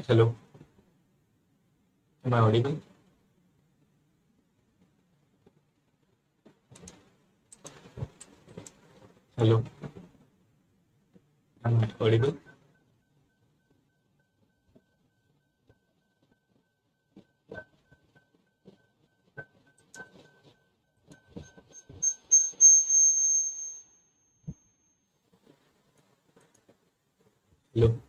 Hello, am I audible? Hello, am I audible? Hello,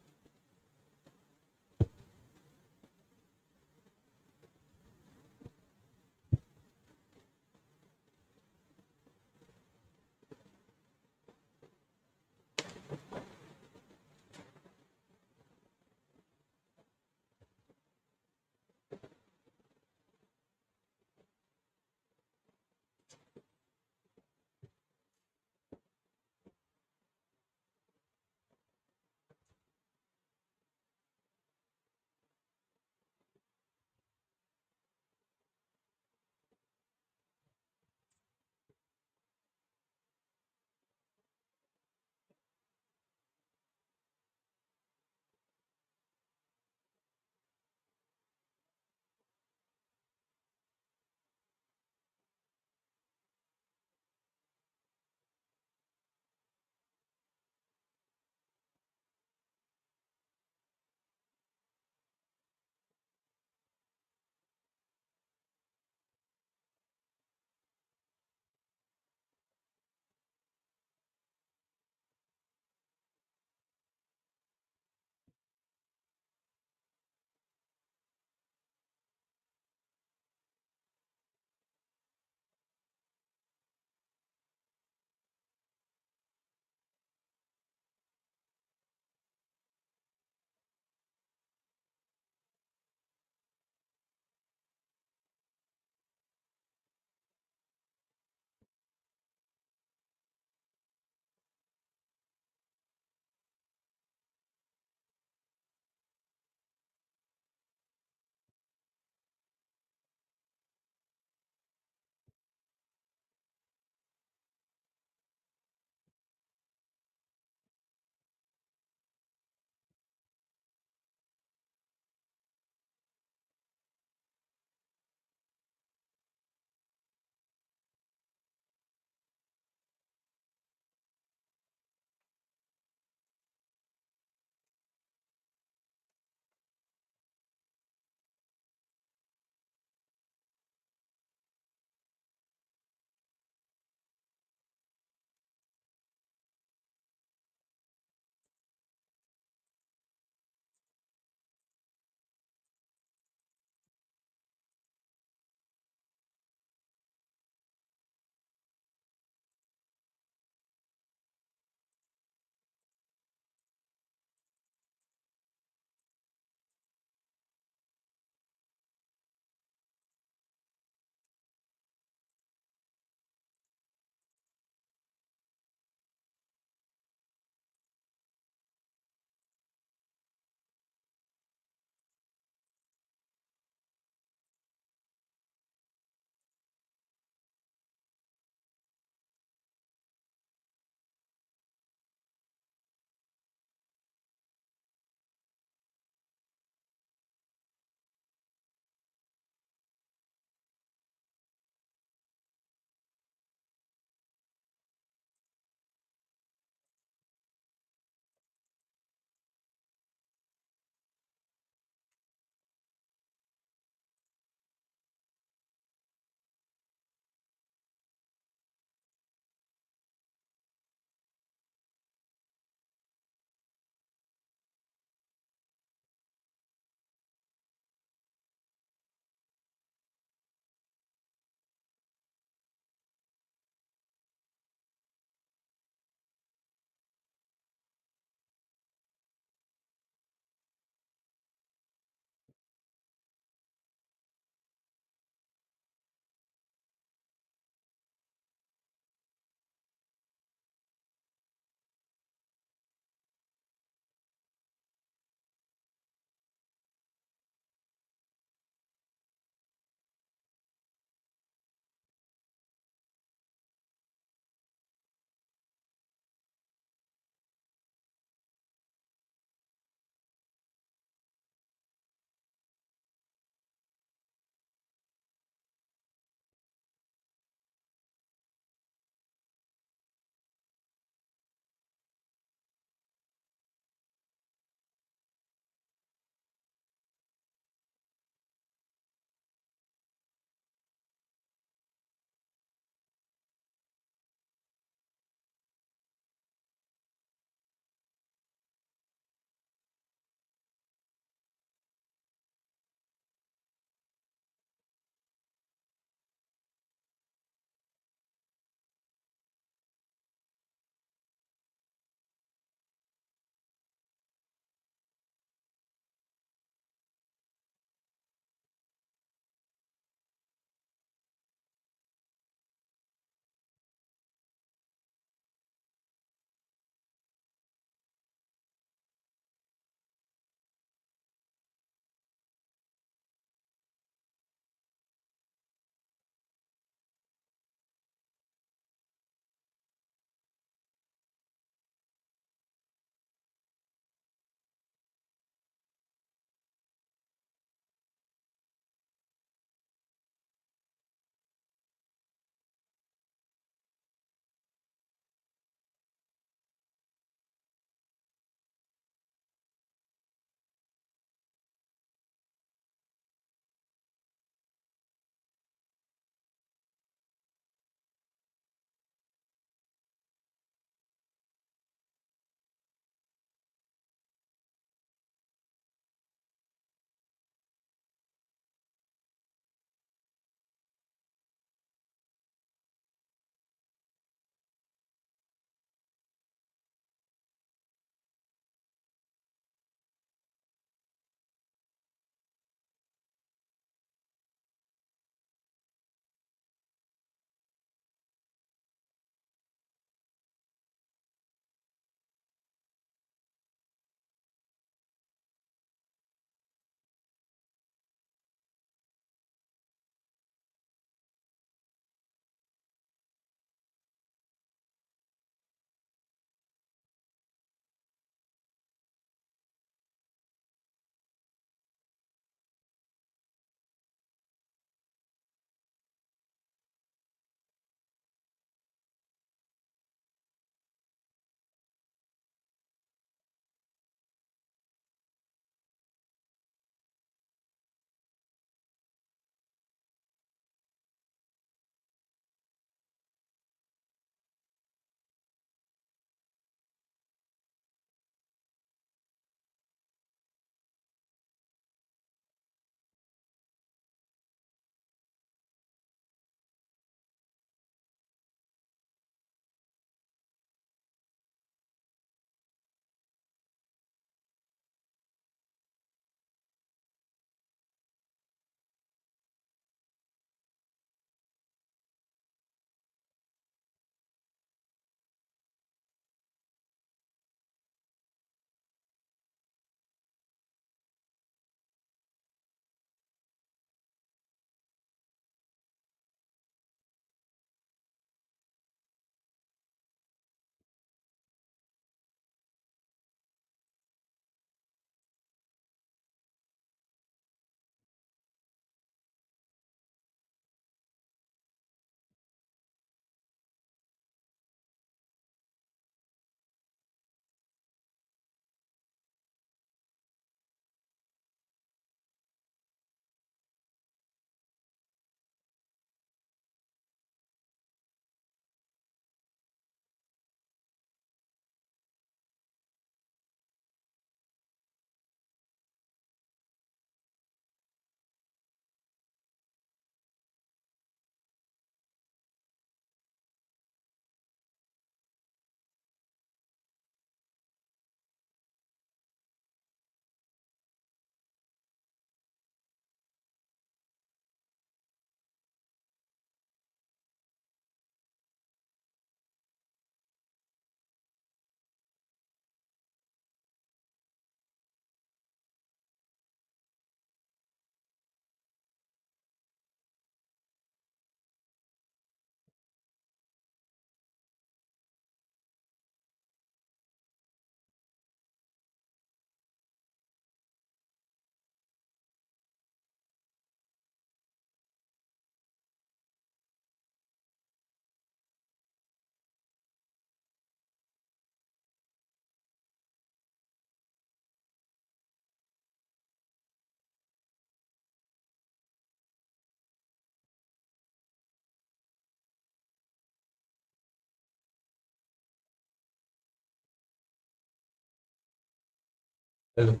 Hello.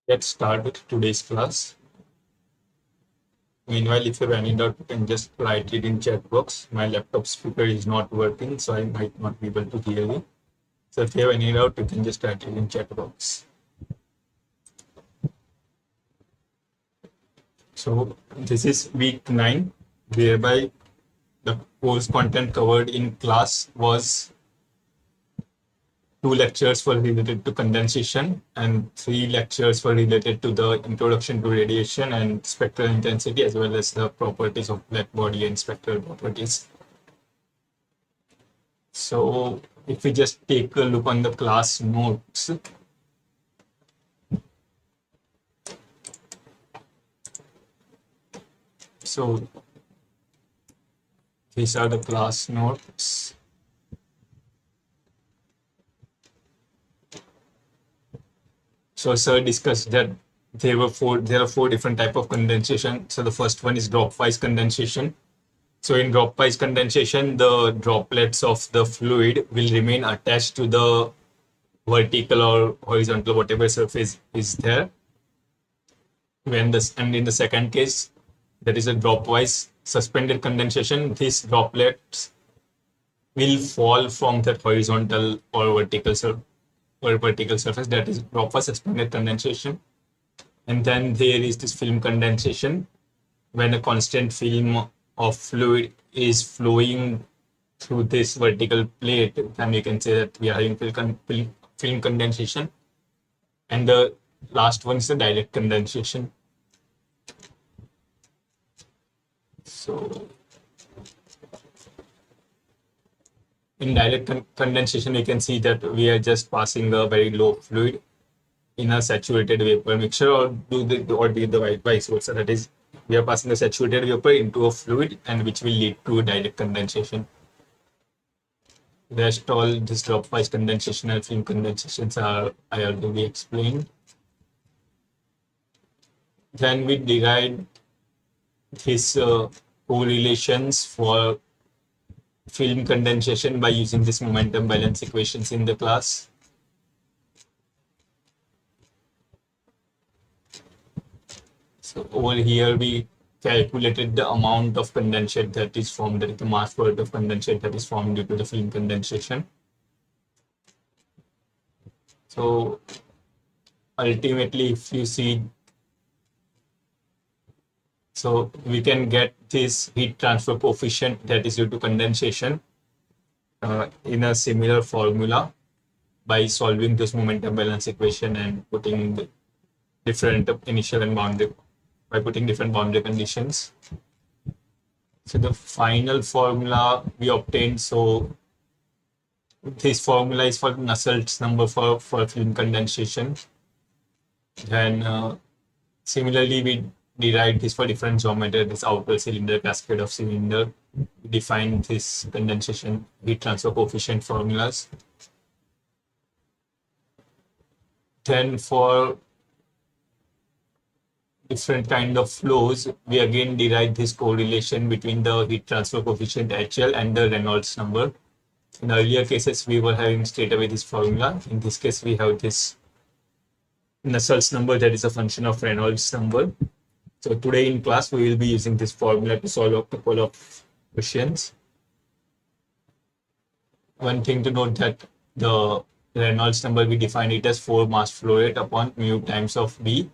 Let's start with today's class. Meanwhile, if you have any doubt, you can just write it in chat box. My laptop speaker is not working, so I might not be able to hear you. So if you have any doubt, you can just write it in chat box. So this is week 9, whereby the course content covered in class was 2 lectures were related to condensation and 3 lectures were related to the introduction to radiation and spectral intensity, as well as the properties of black body and spectral properties. So if we just take a look on the class notes, so these are the class notes. So sir discussed that there are 4 different types of condensation. So the first one is drop-wise condensation. So in drop-wise condensation, the droplets of the fluid will remain attached to the vertical or horizontal, whatever surface is there. And in the second case, that is a drop-wise suspended condensation, these droplets will fall from that horizontal or vertical surface, that is drop-wise suspended condensation. And then there is this film condensation, when a constant film of fluid is flowing through this vertical plate, then we can say that we are having film condensation. And the last one is the direct condensation. So in direct condensation, you can see that we are just passing a very low fluid in a saturated vapor mixture, or the vice versa. That is, we are passing a saturated vapor into a fluid, and which will lead to direct condensation. Rest all this drop-wise condensation and film condensations are I already explained. Then we derived these correlations for film condensation by using this momentum balance equations in the class. So over here we calculated the amount of condensate that is formed, the mass worth of condensate that is formed due to the film condensation. So ultimately, if you see, so we can get this heat transfer coefficient that is due to condensation in a similar formula by solving this momentum balance equation and putting the different initial and boundary, by putting different boundary conditions. So the final formula we obtained, so this formula is for Nusselt's number for film condensation. Then similarly, we derived this for different geometry, this outer cylinder, cascade of cylinder. We defined this condensation heat transfer coefficient formulas. Then for different kind of flows, we again derived this correlation between the heat transfer coefficient HL and the Reynolds number. In earlier cases, we were having straight away this formula. In this case, we have this Nusselt's number that is a function of Reynolds number. So today in class, we will be using this formula to solve a couple of questions. One thing to note that the Reynolds number, we define it as 4 mass flow rate upon mu times of B,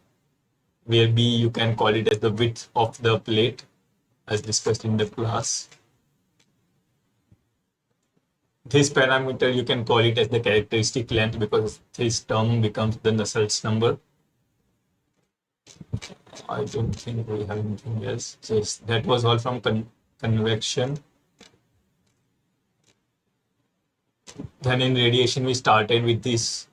where B you can call it as the width of the plate as discussed in the class. This parameter you can call it as the characteristic length because this term becomes the Nusselt's number. I don't think we have anything else. So that was all from convection. Then in radiation, we started with this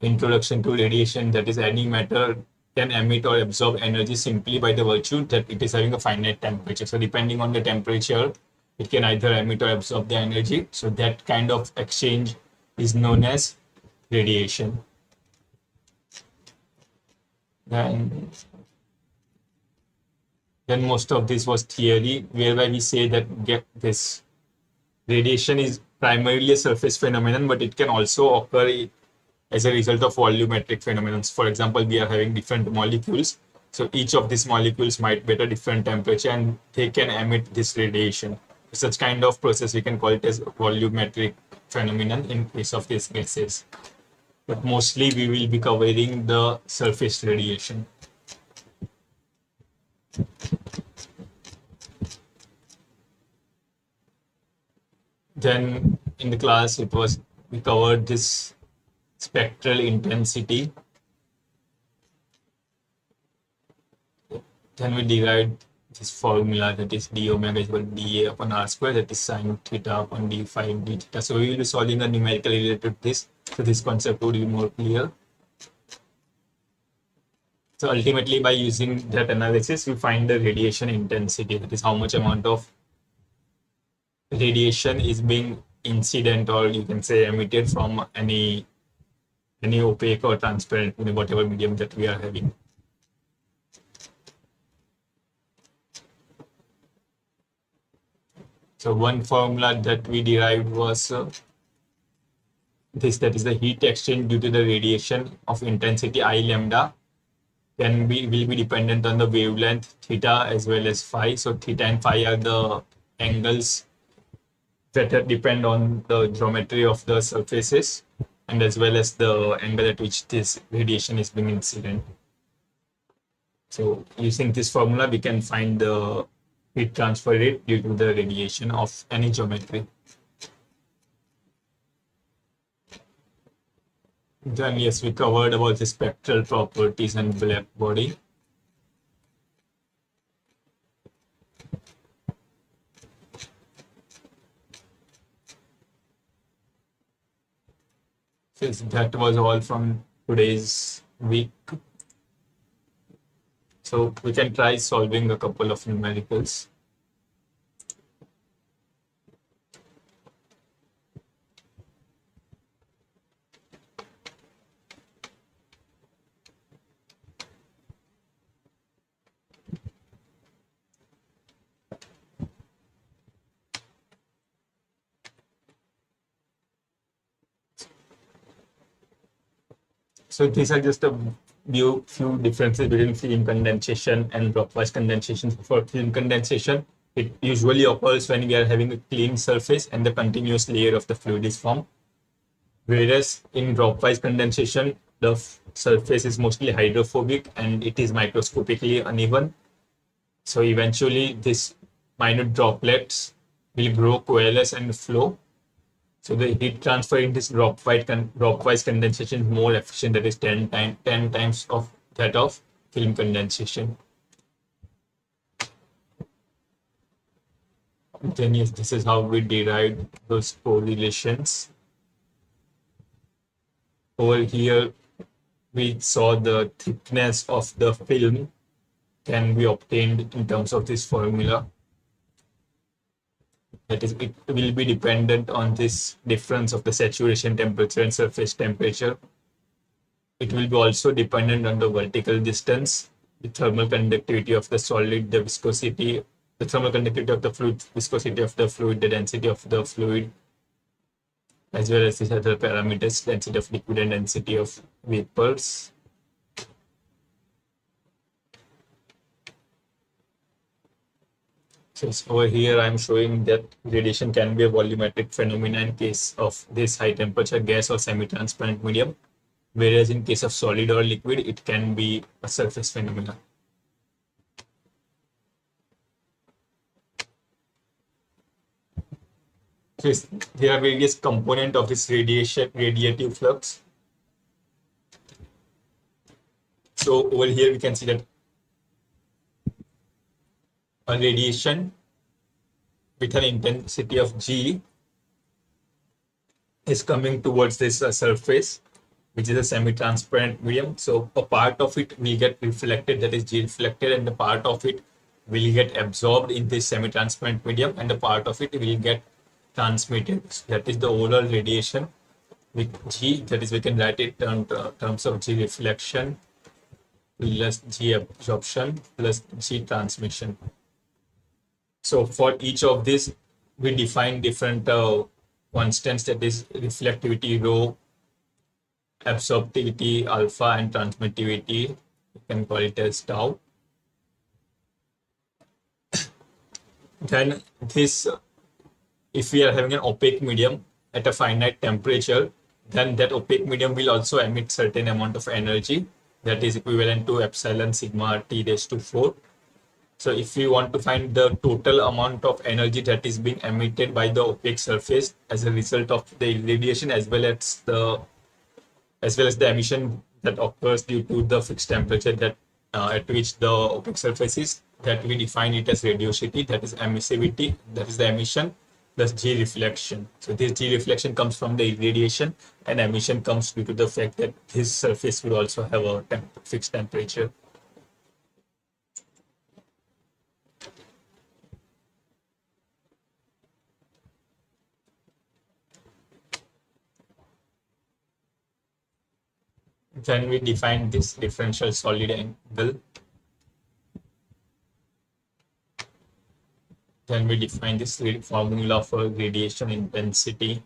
introduction to radiation, that is any matter can emit or absorb energy simply by the virtue that it is having a finite temperature. So depending on the temperature, it can either emit or absorb the energy. So that kind of exchange is known as radiation. Then most of this was theory, whereby we say that this radiation is primarily a surface phenomenon, but it can also occur as a result of volumetric phenomena. For example, we are having different molecules. So each of these molecules might be at a different temperature and they can emit this radiation. Such kind of process we can call it as volumetric phenomenon in case of these gases. But mostly we will be covering the surface radiation. Then in the class we covered this spectral intensity. Then we derived this formula, that is d omega is equal to dA upon r square, that is sine theta upon d phi d theta. So we will be solving a numerical related to this. So this concept would be more clear. So ultimately, by using that analysis, we find the radiation intensity, that is how much amount of radiation is being incident, or you can say emitted from any opaque or transparent, whatever medium that we are having. So one formula that we derived was this, that is the heat exchange due to the radiation of intensity I lambda will be dependent on the wavelength theta as well as phi. So theta and phi are the angles that depend on the geometry of the surfaces and as well as the angle at which this radiation is being incident. So using this formula, we can find the heat transfer rate due to the radiation of any geometry. Then yes, we covered about the spectral properties and black body. So that was all from today's week. So we can try solving a couple of numericals. So these are just a few differences between film condensation and dropwise condensation. For film condensation, it usually occurs when we are having a clean surface and the continuous layer of the fluid is formed. Whereas in dropwise condensation, the surface is mostly hydrophobic and it is microscopically uneven. So eventually, these minute droplets will grow, coalesce, and flow. So the heat transfer in this dropwise condensation is more efficient. That is 10 times of that of film condensation. Then yes, this is how we derived those correlations. Over here, we saw the thickness of the film can be obtained in terms of this formula. That is, it will be dependent on this difference of the saturation temperature and surface temperature. It will be also dependent on the vertical distance, the thermal conductivity of the solid, the viscosity, the thermal conductivity of the fluid, viscosity of the fluid, the density of the fluid, as well as these other parameters, density of liquid and density of vapors. So over here, I'm showing that radiation can be a volumetric phenomenon in case of this high temperature gas or semi-transparent medium, whereas in case of solid or liquid, it can be a surface phenomenon. So there are various components of this radiative flux. So over here, we can see that a radiation with an intensity of G is coming towards this surface, which is a semi-transparent medium. So a part of it will get reflected, that is G reflected, and the part of it will get absorbed in this semi-transparent medium, and the part of it will get transmitted. So that is the overall radiation with G. That is, we can write it in terms of G reflection plus G absorption plus G transmission. So for each of these, we define different constants, that is reflectivity rho, absorptivity alpha and transmittivity, you can call it as tau. Then this, if we are having an opaque medium at a finite temperature, then that opaque medium will also emit certain amount of energy that is equivalent to epsilon sigma t raised to 4. So if we want to find the total amount of energy that is being emitted by the opaque surface as a result of the irradiation as well as the emission that occurs due to the fixed temperature that at which the opaque surface is, that we define it as radiosity, that is emissivity, that is the emission, plus G reflection. So this G reflection comes from the irradiation, and emission comes due to the fact that this surface will also have a fixed temperature. Then we define this differential solid angle. Then we define this formula for radiation intensity.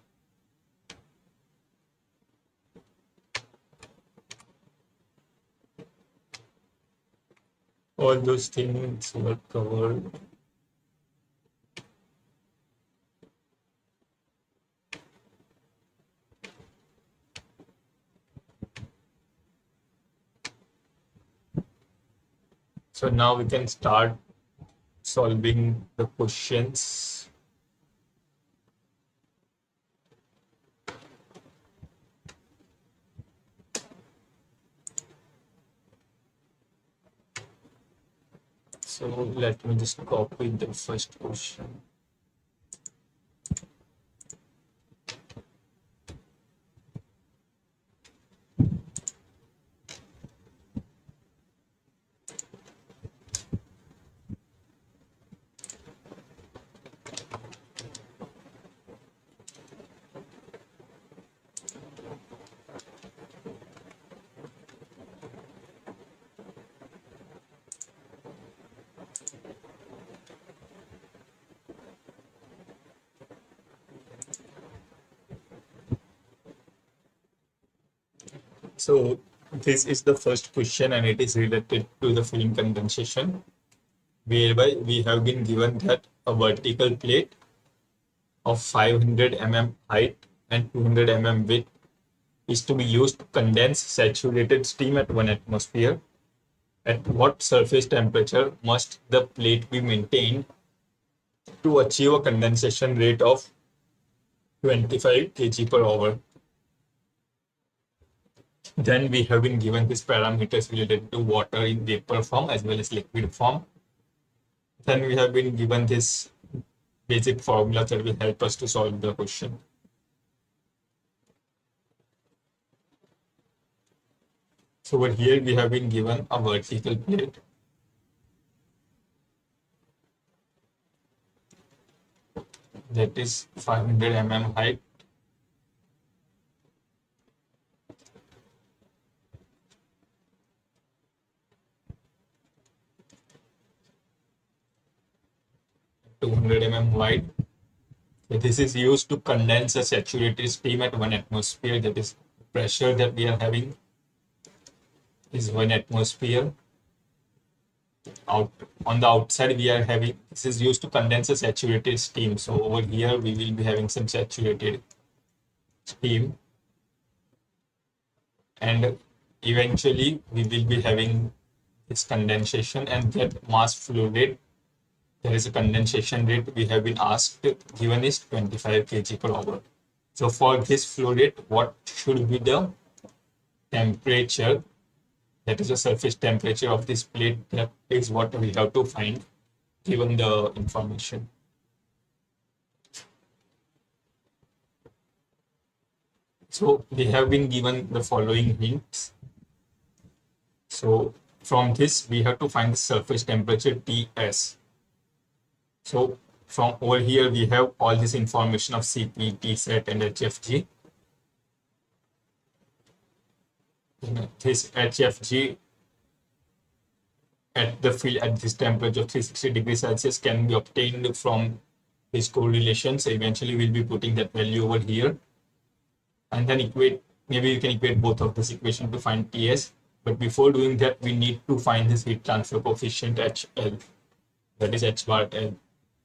All those things were covered. So now we can start solving the questions. So let me just copy the first question. So this is the first question, and it is related to the film condensation, whereby we have been given that a vertical plate of 500 mm height and 200 mm width is to be used to condense saturated steam at 1 atmosphere. At what surface temperature must the plate be maintained to achieve a condensation rate of 25 kg per hour? Then we have been given these parameters related to water in vapor form as well as liquid form. Then we have been given this basic formula that will help us to solve the question. So over here we have been given a vertical plate. That is 500 mm height. (200 mm wide). So this is used to condense a saturated steam at 1 atmosphere. That is, pressure that we are having is 1 atmosphere. Out on the outside we are having, this is used to condense a saturated steam. So over here we will be having some saturated steam, and eventually we will be having this condensation, and that mass flow rate, there is a condensation rate we have been asked, given is 25 kg per hour. So for this flow rate, what should be the temperature, that is the surface temperature of this plate? That is what we have to find given the information. So we have been given the following hints. So from this we have to find the surface temperature Ts. So from over here we have all this information of Cp, Tsat and HFG. This HFG at the field at this temperature of 360 degrees Celsius can be obtained from these correlations. So eventually we'll be putting that value over here and then equate maybe you can equate both of this equation to find Ts. But before doing that, we need to find this heat transfer coefficient HL, that is H bar L.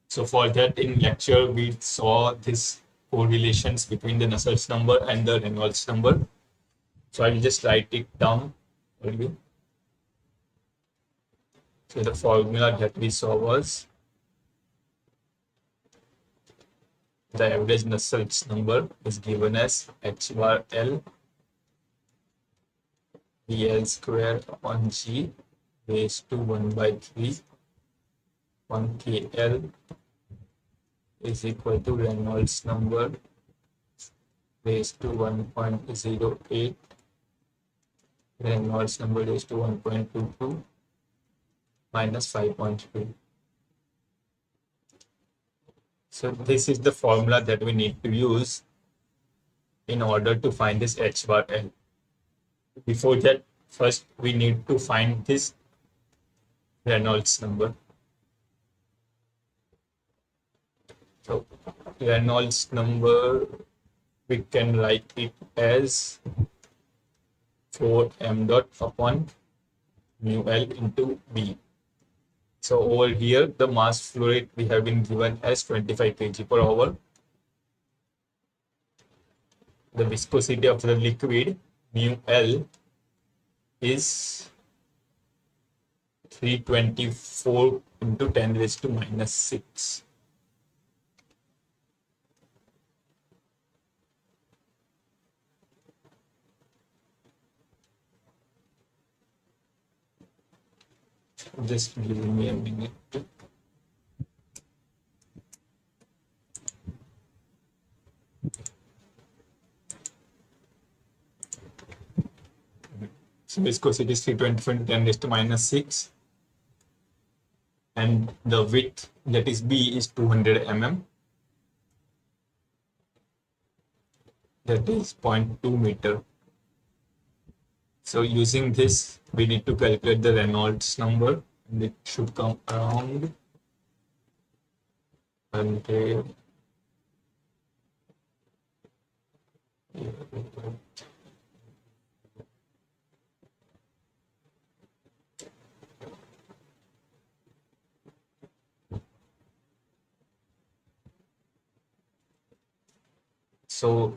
So for that, in lecture, we saw this correlations between the Nusselt's number and the Reynolds number. So I will just write it down for you. So the formula that we saw was the average Nusselt's number is given as H bar L VL square upon G raised to 1 by 3 1 KL is equal to Reynolds number raised to 1.08 Reynolds number raised to 1.22 minus 5.3. So this is the formula that we need to use in order to find this H bar L. Before that, first we need to find this Reynolds number. So Reynolds number, we can write it as 4 m dot upon mu L into B. So over here, the mass flow rate we have been given as 25 kg per hour. The viscosity of the liquid mu L is 324 into 10 raised to minus 6. Just give me a minute. So viscosity is 324 into 10 raised to minus 6. And the width, that is B, is 200 mm. That is 0.2 meter. So using this, we need to calculate the Reynolds number, and it should come around 100. So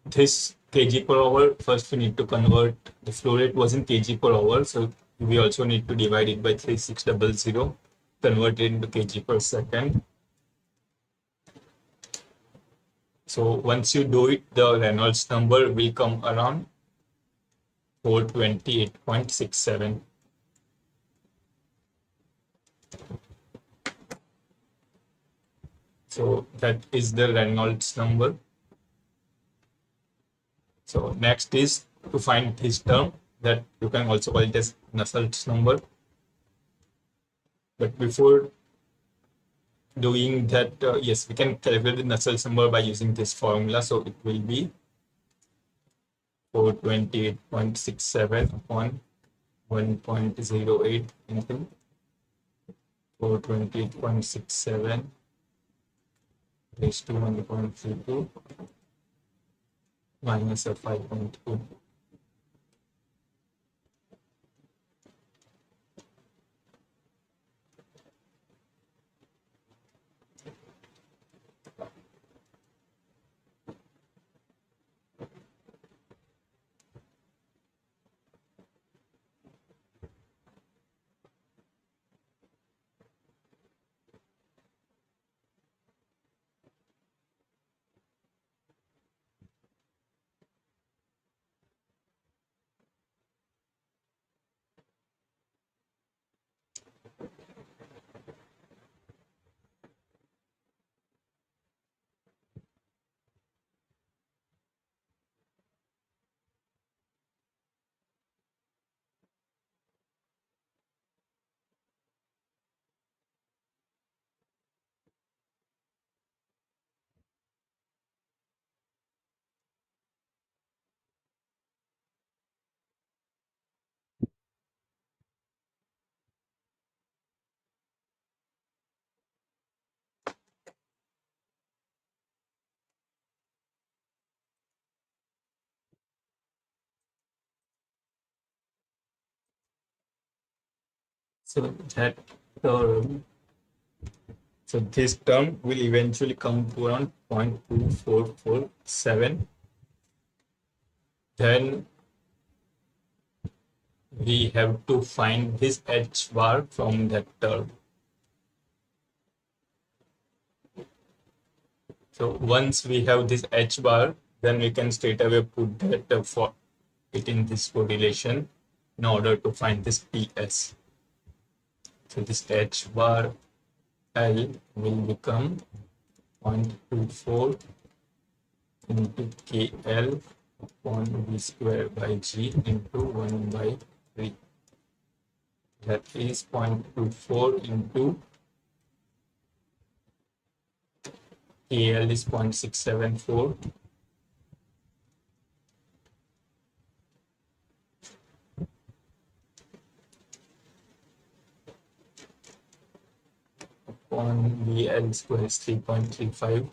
this kg per hour, first we need to convert, the flow rate was in kg per hour, so we also need to divide it by 3600, convert it into kg per second. So once you do it, the Reynolds number will come around 428.67. So that is the Reynolds number. So next is to find this term, that you can also call it as Nusselt's number. But before doing that, yes, we can calculate the Nusselt's number by using this formula. So it will be 428.67 upon 1.08 into 428.67 raised to 1.32 minus a 5.2. So that term, so this term will eventually come to around 0.2447. Then we have to find this h bar from that term. So once we have this h bar, then we can straight away put that for it in this correlation in order to find this PS. So this h bar L will become 0.24 into KL upon V square by G into 1 by 3. That is 0.24 into KL is 0.674 upon VL square is 3.35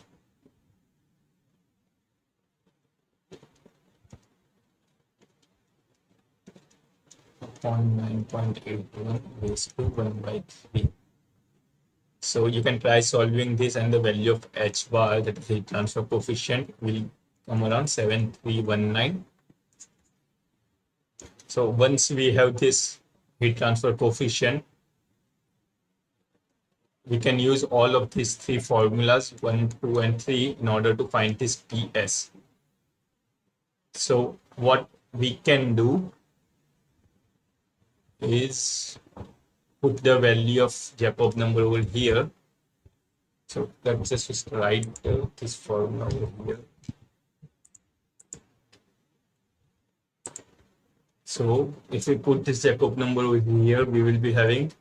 upon 9.81 raised to 1 by 3. So you can try solving this, and the value of h bar, that is heat transfer coefficient, will come around 7319. So once we have this heat transfer coefficient, we can use all of these three formulas, 1, 2, and 3, in order to find this PS. So what we can do is put the value of Jacob number over here. So let's just write this formula over here. So if we put this Jacob number over here, we will be having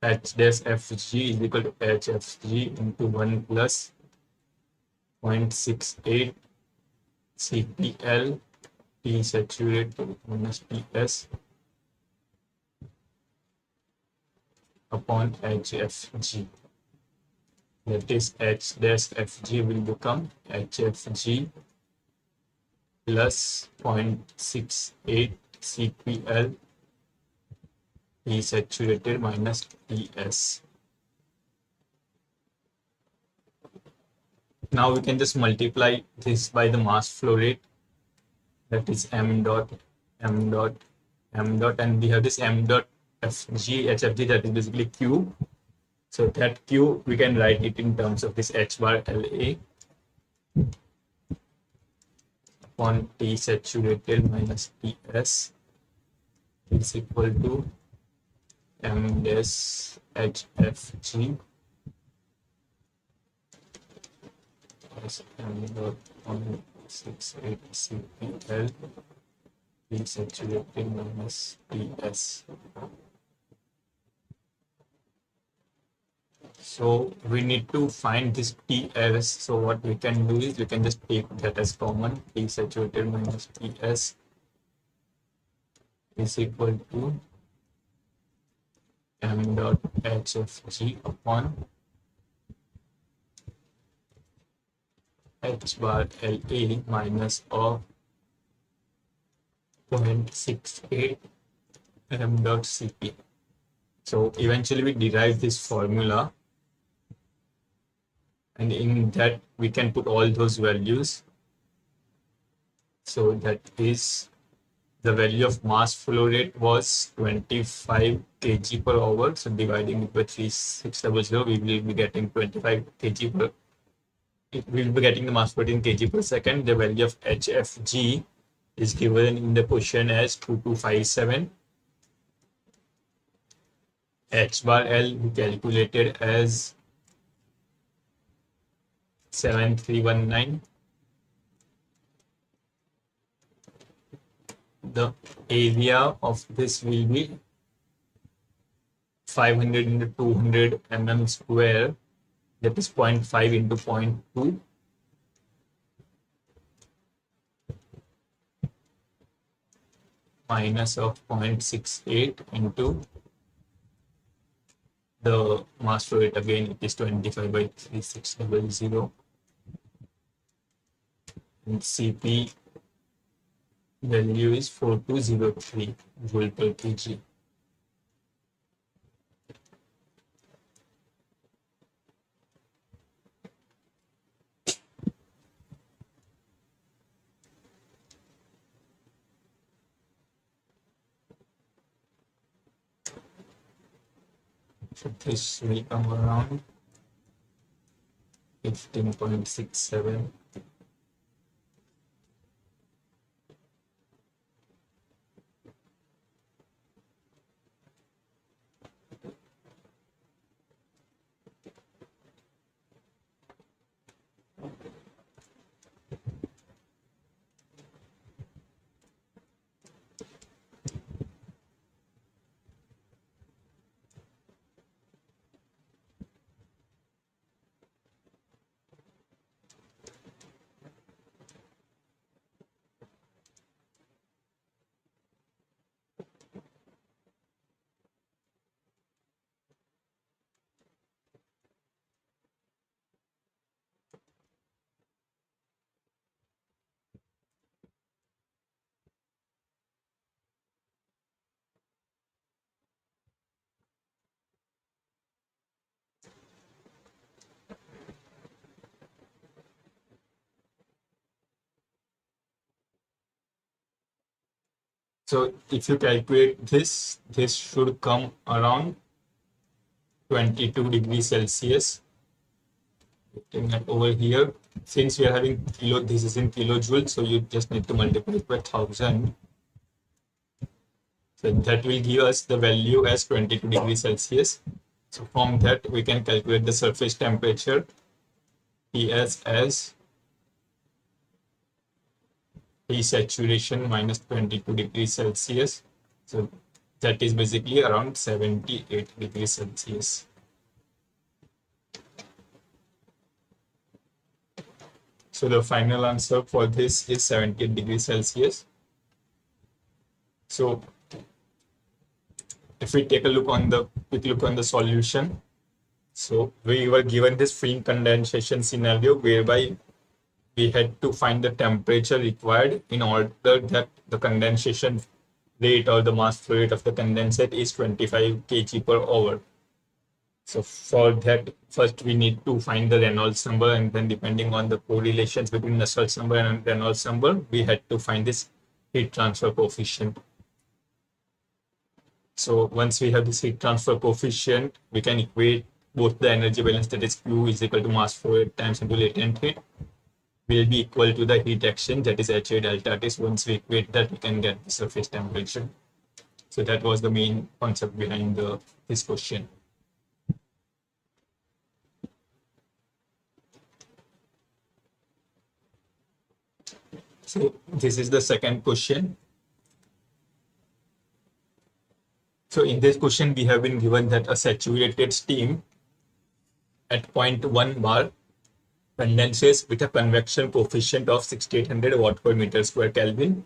h dash fg is equal to hfg into 1 plus 0.68 CPL T saturated minus PS upon HFG. That is H dash FG will become HFG plus 0.68 CPL T saturated minus TS. Now we can just multiply this by the mass flow rate, that is m dot, m dot, m dot, and we have this m dot FG, HFG, that is basically Q. So that Q, we can write it in terms of this H bar LA upon T saturated minus TS is equal to m dash HFG plus m dot 0.68 CPL T saturated minus TS. So we need to find this TS. So what we can do is we can just take that as common. T saturated minus TS is equal to m dot HFG upon H bar LA minus of 0.68 m dot CP. So eventually we derive this formula, and in that we can put all those values. So that is, the value of mass flow rate was 25 kg per hour. So dividing it by 3600, we will be getting 25 kg per. We will be getting the mass flow rate in kg per second. The value of HFG is given in the question as 2257. H bar L we calculated as 7319. The area of this will be 500 into 200 mm square, that is 0.5 into 0.2 minus of 0.68 into the mass flow rate. Again, it is 25 by 3600, and CP value is 4203 joule per kg. So this will come around 15.67. So if you calculate this, this should come around 22 degrees Celsius. Looking at over here, since we are having kilo, this is in kilojoules, so you just need to multiply it by 1000. So that will give us the value as 22 degrees Celsius. So from that, we can calculate the surface temperature, Ts as T saturation minus 22 degrees Celsius. So that is basically around 78 degrees Celsius. So the final answer for this is 78 degrees Celsius. So if we take a look on the quick look on the solution, so we were given this film condensation scenario whereby we had to find the temperature required in order that the condensation rate or the mass flow rate of the condensate is 25 kg per hour. So for that, first we need to find the Reynolds number, and then depending on the correlations between Nusselt's number and Reynolds number, we had to find this heat transfer coefficient. So once we have this heat transfer coefficient, we can equate both the energy balance, that is Q is equal to mass flow rate times into latent heat, will be equal to the heat exchange, that is HA delta T. So once we equate that, we can get the surface temperature. So that was the main concept behind this question. So this is the second question. So in this question, we have been given that a saturated steam at 0.1 bar condenses with a convection coefficient of 6800 watt per meter square Kelvin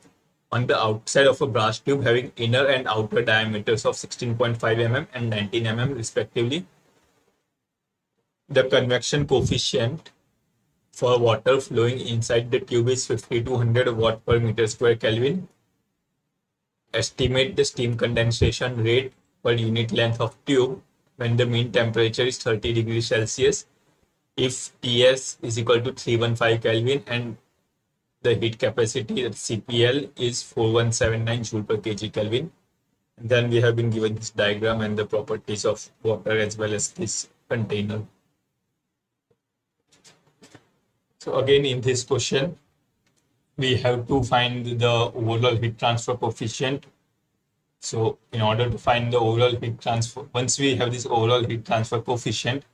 on the outside of a brass tube having inner and outer diameters of 16.5 mm and 19 mm respectively. The convection coefficient for water flowing inside the tube is 5200 watt per meter square Kelvin. Estimate the steam condensation rate per unit length of tube when the mean temperature is 30 degrees Celsius if Ts is equal to 315 Kelvin and the heat capacity, that CPL, is 4179 joule per kg Kelvin. And then we have been given this diagram and the properties of water as well as this container. So again, in this question, we have to find the overall heat transfer coefficient. So in order to find the overall heat transfer, once we have this overall heat transfer coefficient,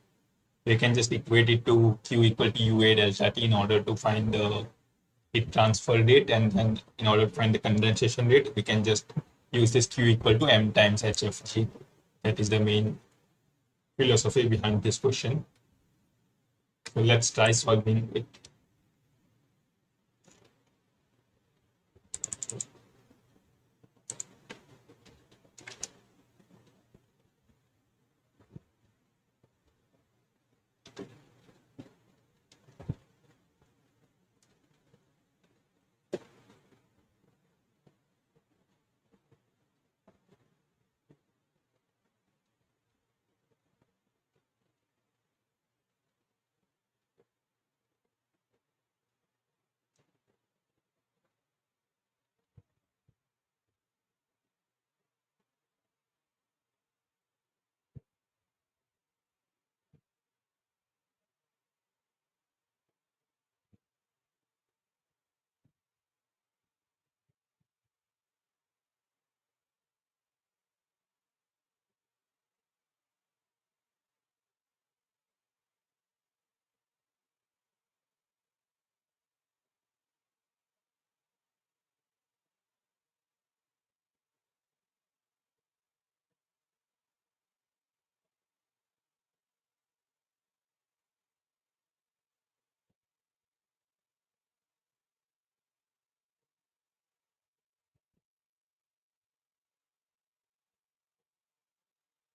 we can just equate it to Q equal to UA delta T in order to find the heat transfer rate, and then in order to find the condensation rate, we can just use this Q equal to M times HFG. That is the main philosophy behind this question. So let's try solving it.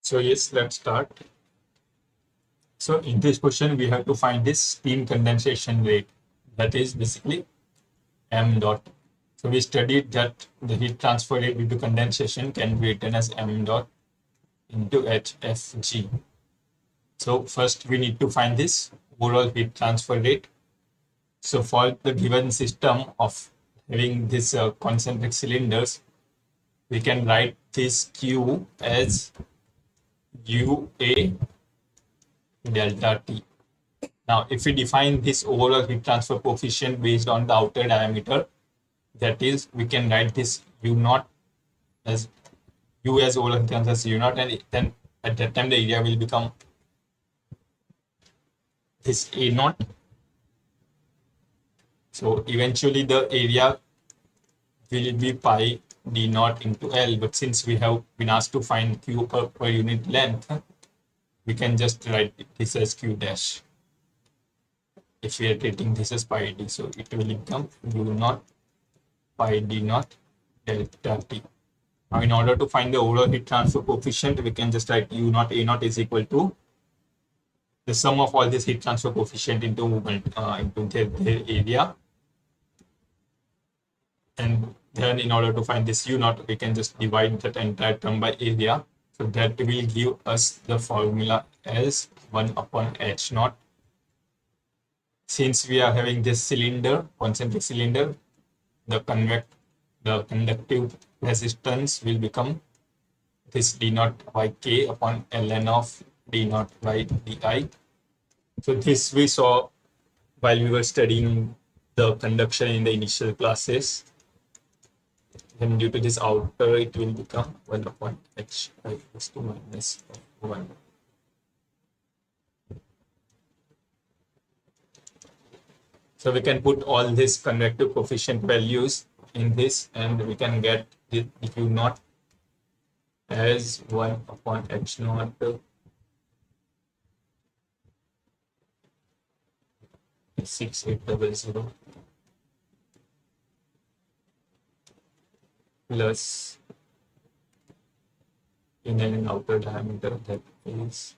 So yes, let's start. So in this question, we have to find this steam condensation rate. That is basically m dot. So we studied that the heat transfer rate due to condensation can be written as m dot into HFG. So first we need to find this overall heat transfer rate. So for the given system of having this concentric cylinders, we can write this Q as UA delta T. Now, if we define this overall heat transfer coefficient based on the outer diameter, that is, we can write this U naught as U as overall heat transfer as U naught, and then at that time the area will become this A naught. So eventually the area will be pi d naught into L, but since we have been asked to find Q per unit length, we can just write this as Q dash. If we are treating this as pi d, so it will become U naught pi d naught delta T. Now, in order to find the overall heat transfer coefficient, we can just write U naught A naught is equal to the sum of all this heat transfer coefficient into their area. And then in order to find this U naught, we can just divide that entire term by area. So that will give us the formula as 1 upon H naught. Since we are having this cylinder, concentric cylinder, the conductive resistance will become this d naught by k upon ln of d naught by di. So this we saw while we were studying the conduction in the initial classes. Then due to this outer, it will become 1 upon h equals to minus 1. So we can put all these convective coefficient values in this, and we can get the Q naught as 1 upon h naught (6800) plus inner and outer diameter, that is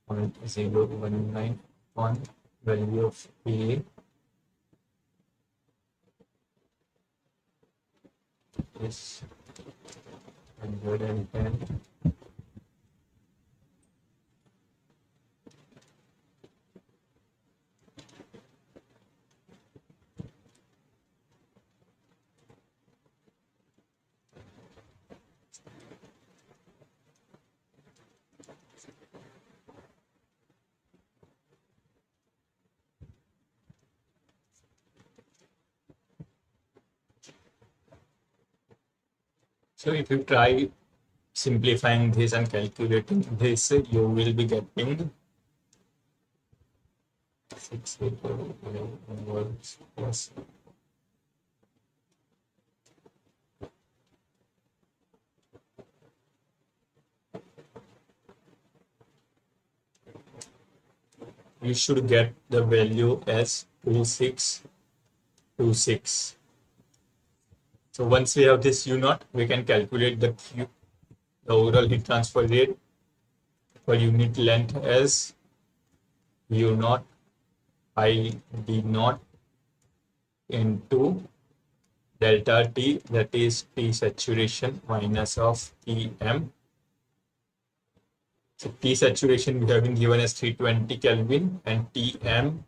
0.019 upon value of A is 110. So if you try simplifying this and calculating this, you will be getting 6 plus you should get the value as 2626. So once we have this U naught, we can calculate the overall heat transfer rate per unit length as U naught pi d naught into delta T, that is T saturation minus of Tm. So T saturation we have been given as 320 Kelvin, and Tm,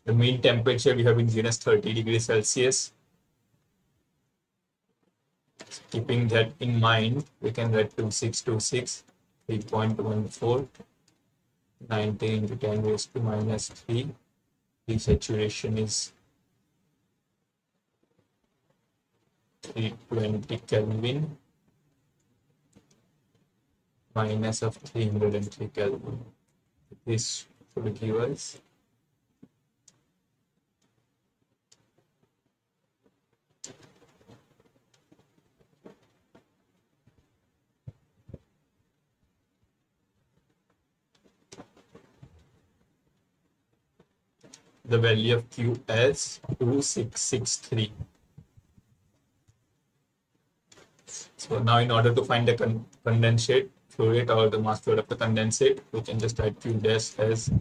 the mean temperature we have been given as 30 degrees Celsius. So keeping that in mind, we can write 2626, 3.14, 19 into 10 raised to minus 3. T saturation is 320 Kelvin minus of 303 Kelvin. This should give us the value of Q as 2663. So now in order to find the condensate, flow rate or the mass flow rate of the condensate, we can just write Q dash as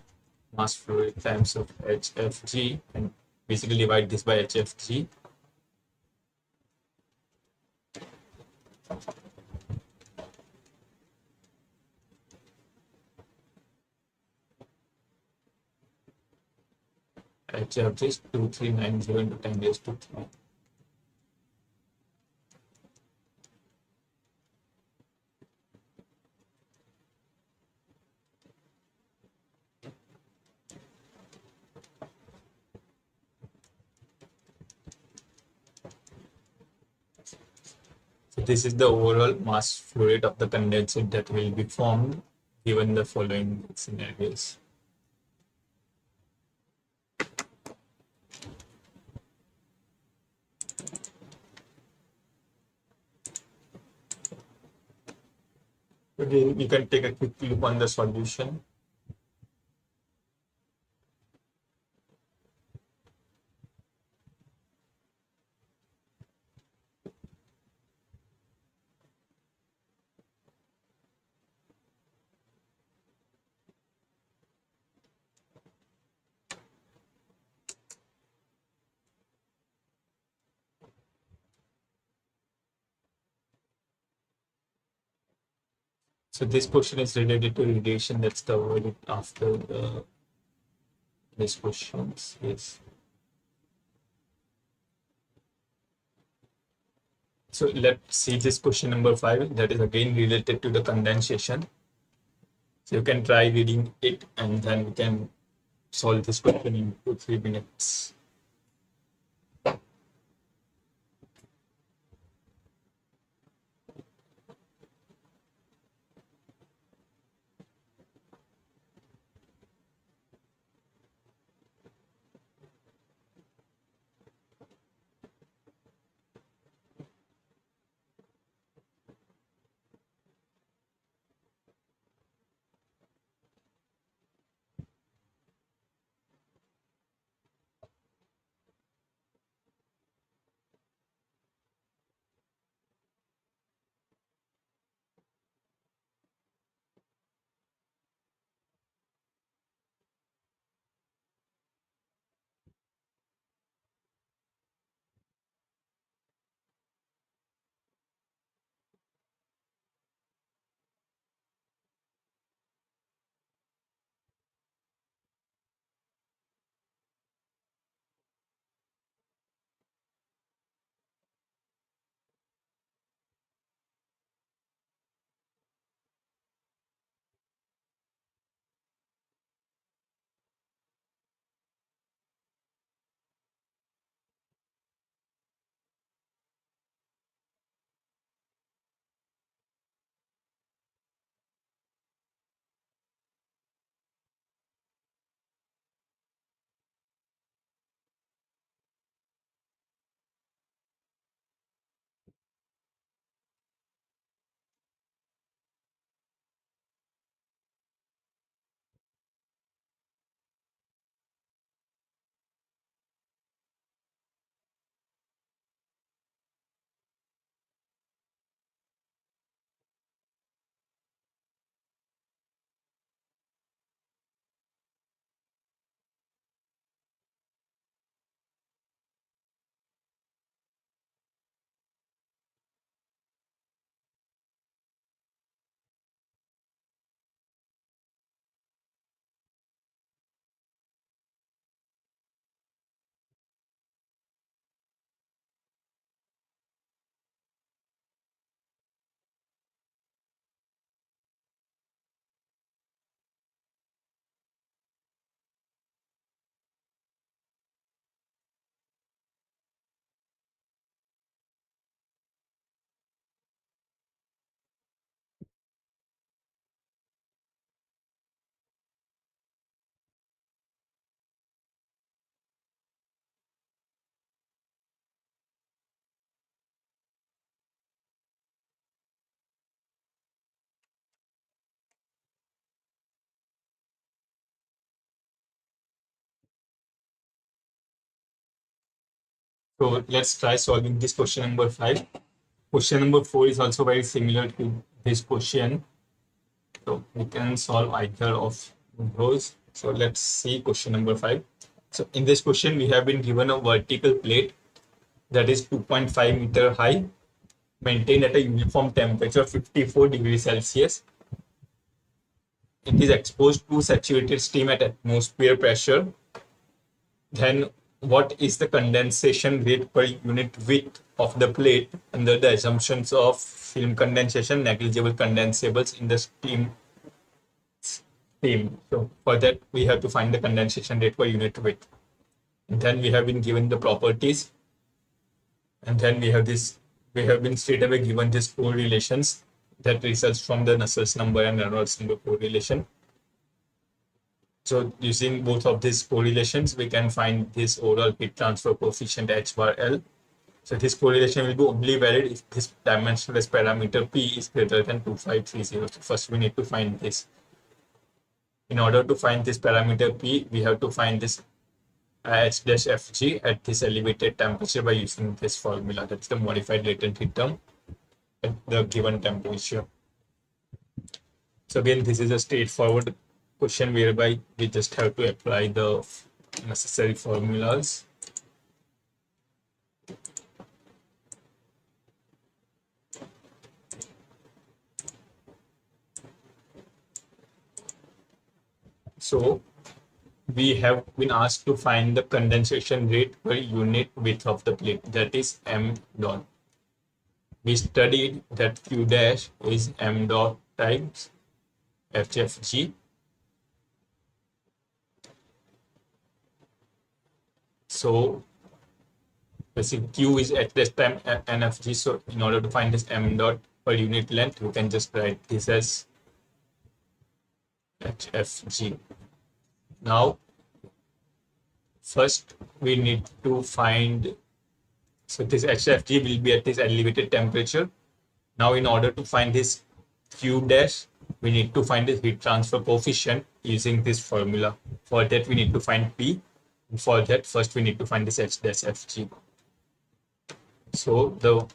mass flow rate times of HFG and basically divide this by HFG. HFG is 2390 into 10 raised to 3. So this is the overall mass flow rate of the condensate that will be formed given the following scenarios. Again, you can take a quick look on the solution. So this question is related to radiation. Let's cover it after these questions. Yes. So let's see this question number 5. That is again related to the condensation. So you can try reading it and then we can solve this question in 2-3 minutes. So let's try solving this question number 5. Question number 4 is also very similar to this question. So we can solve either of those. So let's see question number 5. So in this question, we have been given a vertical plate that is 2.5 meter high, maintained at a uniform temperature of 54 degrees Celsius. It is exposed to saturated steam at atmosphere pressure. Then what is the condensation rate per unit width of the plate under the assumptions of film condensation, negligible condensables in the steam? So for that, we have to find the condensation rate per unit width. And then we have been given the properties. And then we have been straight away given these correlations that results from the Nusselt's number and Reynolds number correlation. So using both of these correlations, we can find this overall heat transfer coefficient H bar L. So this correlation will be only valid if this dimensionless parameter P is greater than 2530. So first we need to find this. In order to find this parameter P, we have to find this H dash Fg at this elevated temperature by using this formula. That's the modified latent heat term at the given temperature. So again, this is a straightforward question whereby we just have to apply the necessary formulas. So we have been asked to find the condensation rate per unit width of the plate, that is m dot. We studied that Q dash is m dot times HFG. So basically Q is at this time NFG. So in order to find this m dot per unit length, we can just write this as HFG. Now, first we need to find, so this HFG will be at this elevated temperature. Now, in order to find this Q dash, we need to find the heat transfer coefficient using this formula. For that, we need to find P. For that, first we need to find this H dash Fg. So the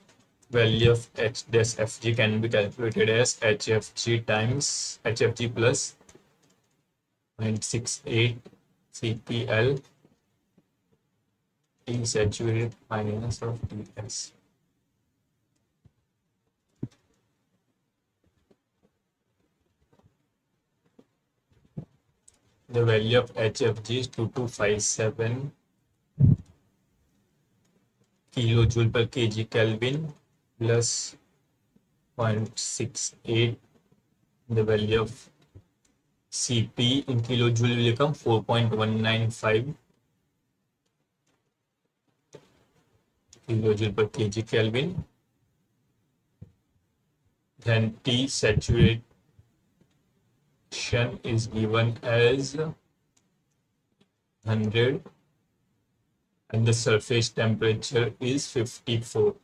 value of H dash Fg can be calculated as HFG times HFG plus 0.68 CPL T saturated minus of Ts. The value of HFG is 2257 kilojoule per kg Kelvin plus 0.68. The value of Cp in kilojoule will become 4.195 kilojoule per kg Kelvin. Then T saturation is given as 100 and the surface temperature is 54.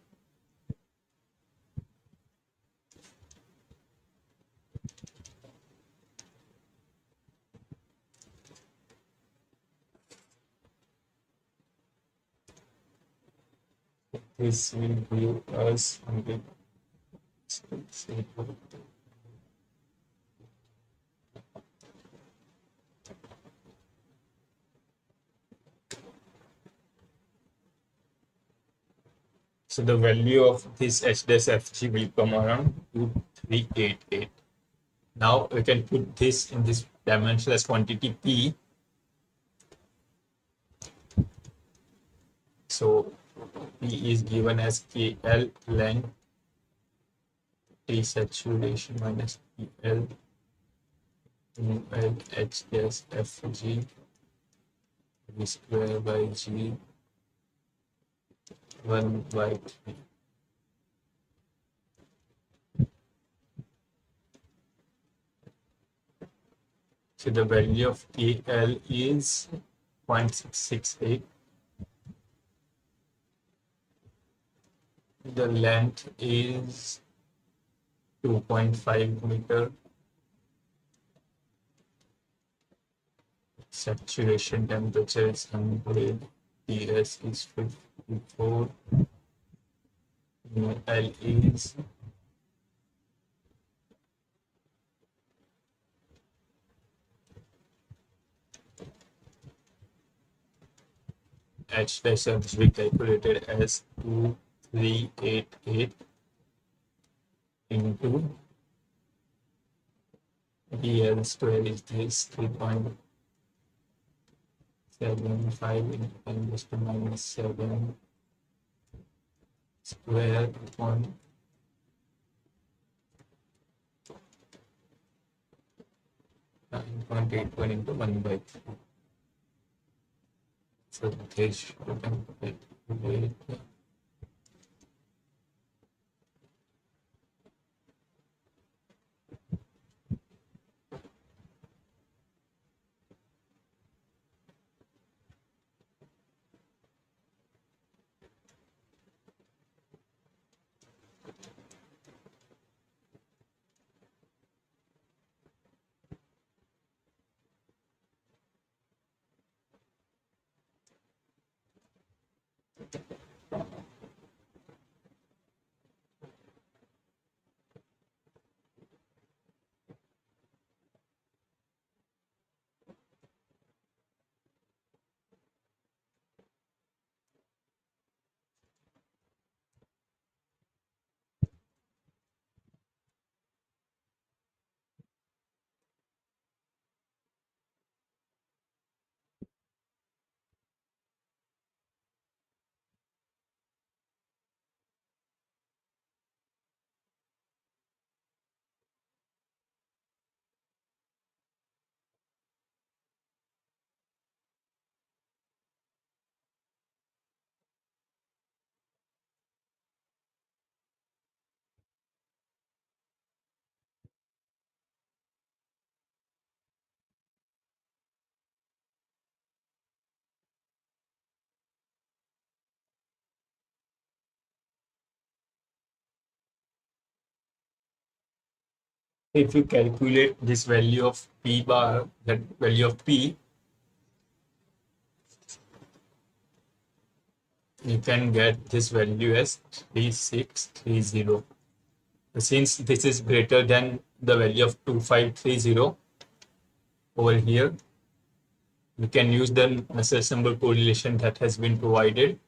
This will give us 100. So the value of this H dash Fg will come around 2388. Now we can put this in this dimensionless quantity P. So P is given as KL length T saturation minus PL UL H dash Fg V square by G 1 by 3. So the value of KL is 0.668. The length is 2.5 meter. Saturation temperature is 100. Ts is 54. L is H dash F we calculated as 2388 into DL square is this 3.75 into 10 raised to minus 7 square upon 9.81 into 1 by 3. So this should calculate if you calculate this value of P bar, that value of P, you can get this value as 3630. Since this is greater than the value of 2530 over here, we can use the Nusselt-Sternberg correlation that has been provided.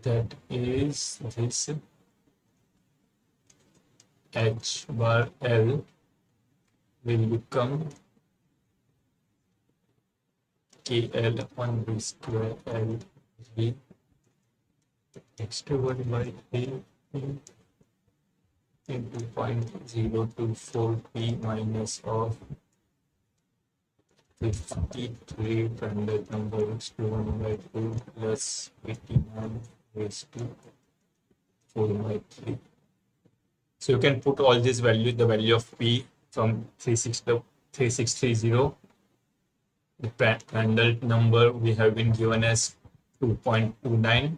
That is this H bar L will become KL upon V square L V x divided by 3 into 0.024 P minus of 53 Prandtl number x to 1 by 2 plus 89 raised to 4 by 3. So you can put all these values, the value of P from 3630. The Prandtl number we have been given as 2.29.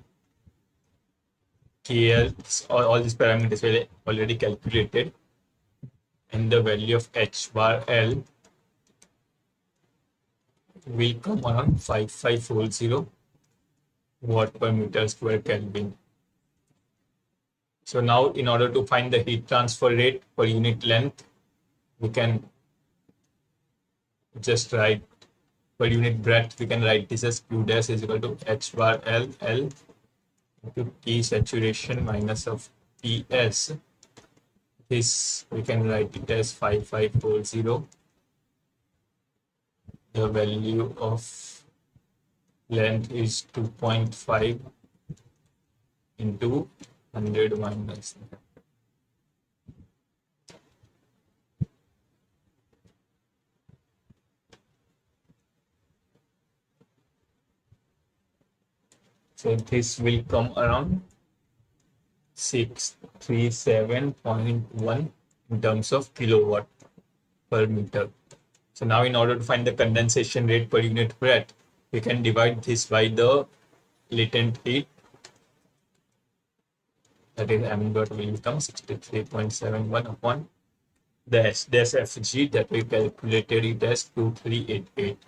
KL, all these parameters were already calculated. And the value of H bar L will come around 5540 watt per meter square Kelvin. So now in order to find the heat transfer rate per unit length, we can just write per unit breadth, we can write this as Q dash is equal to H bar L into T saturation minus of PS. This we can write it as 5540. The value of length is 2.5 into 100 minus. So this will come around 637.1 in terms of kilowatt per meter. So now in order to find the condensation rate per unit breadth, we can divide this by the latent heat. That is m dot will become 63.71 upon the S dash FG that we calculated it as 2388.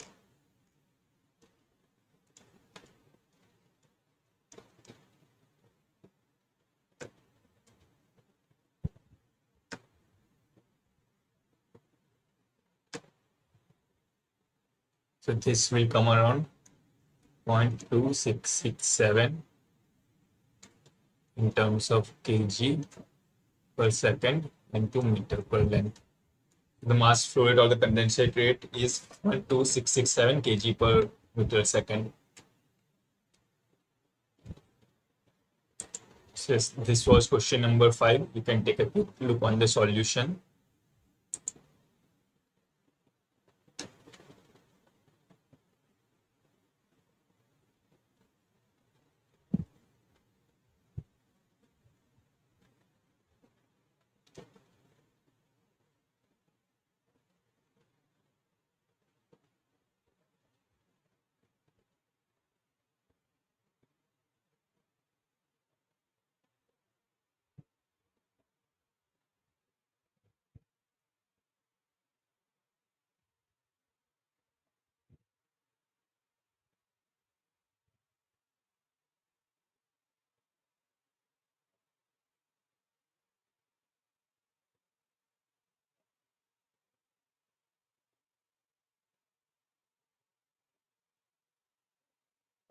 So this will come around 0.2667 in terms of kg per second into meter per length. The mass flow rate or the condensate rate is 0.2667 kg per meter second. So this was question number 5. You can take a quick look on the solution.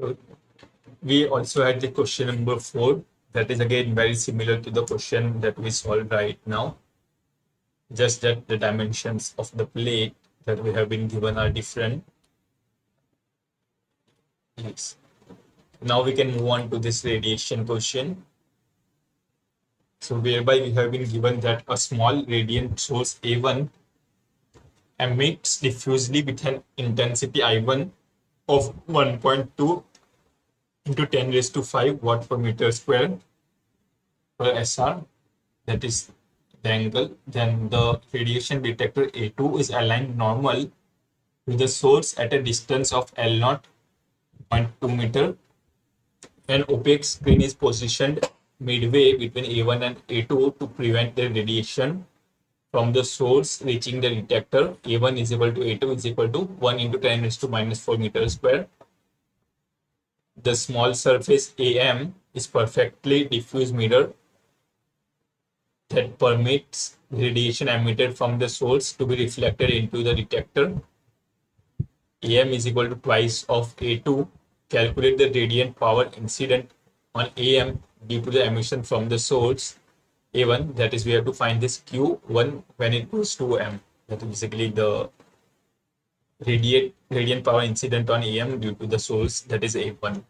So we also had the question number 4. That is again very similar to the question that we solved right now. Just that the dimensions of the plate that we have been given are different. Yes. Now we can move on to this radiation question. So whereby we have been given that a small radiant source A1 emits diffusely with an intensity I1 of 1.2 into 10 raised to 5 watt per meter square per SR. That is the angle. Then the radiation detector A2 is aligned normal with the source at a distance of L0 0.2 meter. An opaque screen is positioned midway between A1 and A2 to prevent the radiation from the source reaching the detector. A1 is equal to A2 is equal to 1 into 10 raised to minus 4 meters square. The small surface AM is perfectly diffuse mirror that permits radiation emitted from the source to be reflected into the detector. AM is equal to twice of A2. Calculate the radiant power incident on AM due to the emission from the source A1. That is, we have to find this Q1 when it goes to M. That is basically the radiant power incident on AM due to the source, that is A1.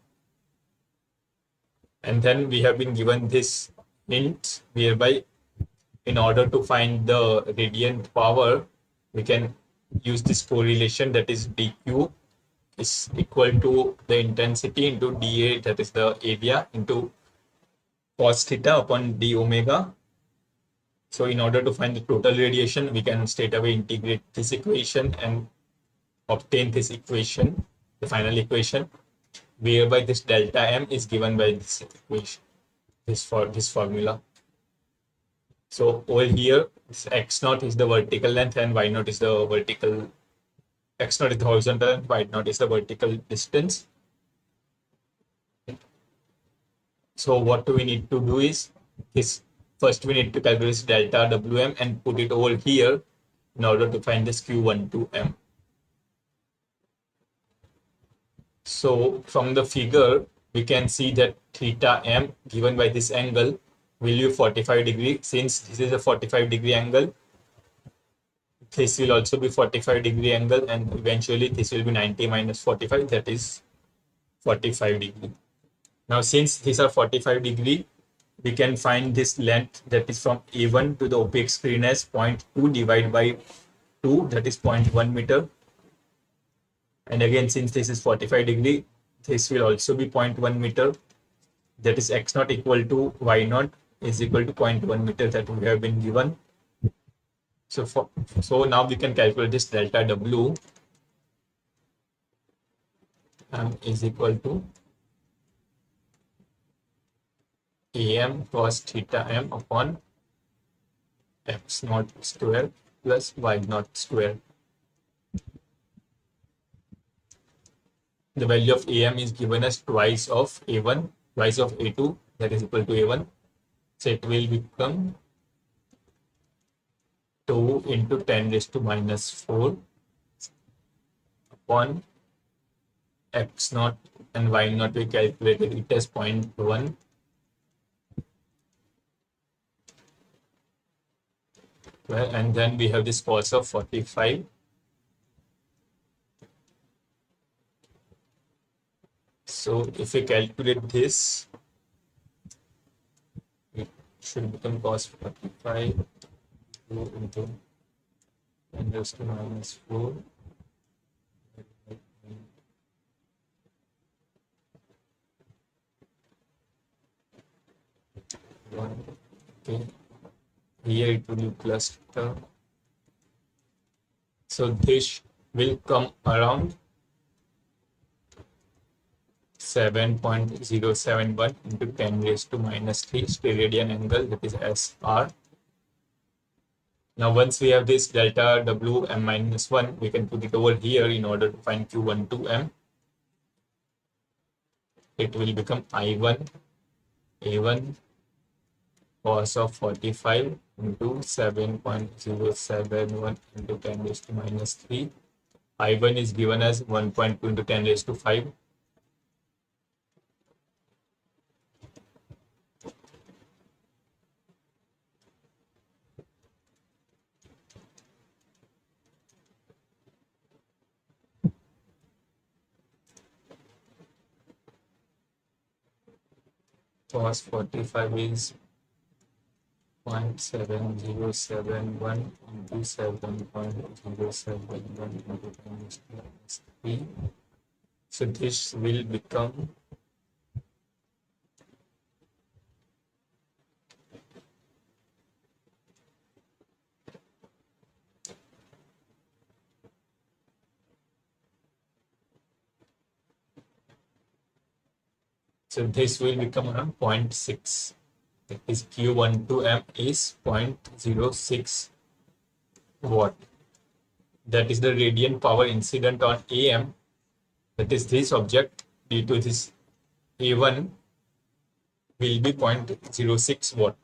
And then we have been given this hint whereby in order to find the radiant power, we can use this correlation, that is dq is equal to the intensity into dA, that is the area, into cos theta upon d omega. So in order to find the total radiation, we can straight away integrate this equation and obtain this equation, the final equation, whereby this delta m is given by this equation, this formula. So over here, this x naught is the vertical length and y naught is the vertical, x naught is the horizontal and y naught is the vertical distance. So what we need to do is this, first we need to calculate delta Wm and put it over here in order to find this Q12M. So from the figure, we can see that theta m given by this angle will be 45 degree. Since this is a 45 degree angle, this will also be 45 degree angle, and eventually this will be 90 minus 45, that is 45 degree. Now since these are 45 degree, we can find this length, that is from A1 to the opaque screen, as 0.2 divided by 2, that is 0.1 meter. And again, since this is 45 degree, this will also be 0.1 meter, that is x naught equal to y naught is equal to 0.1 meter that we have been given. So now we can calculate this delta W is equal to AM cos theta m upon x naught square plus y naught square. The value of AM is given as twice of A1, twice of A2, that is equal to A1. So it will become 2 into 10 raised to minus 4 upon x naught and y naught we calculated it as 0.1. Well, and then we have this cos of 45. So if we calculate this, it should become cos 45 into 10 raised to minus 4. Okay, here it will be plus term. So this will come around 7.071 into 10 raised to minus 3 steradian angle, that is SR. Now once we have this delta W m minus 1, we can put it over here in order to find Q12M. It will become I1 A1 cos of 45 into 7.071 into 10 raised to minus 3. I1 is given as 1.2 into 10 raised to 5. Cos 45 is 0.7071 into 7.071 into 10 raised to minus 3. So this will become around 0.6. That is Q12M is 0.06 watt. That is the radiant power incident on AM. That is this object due to this A1 will be 0.06 watt.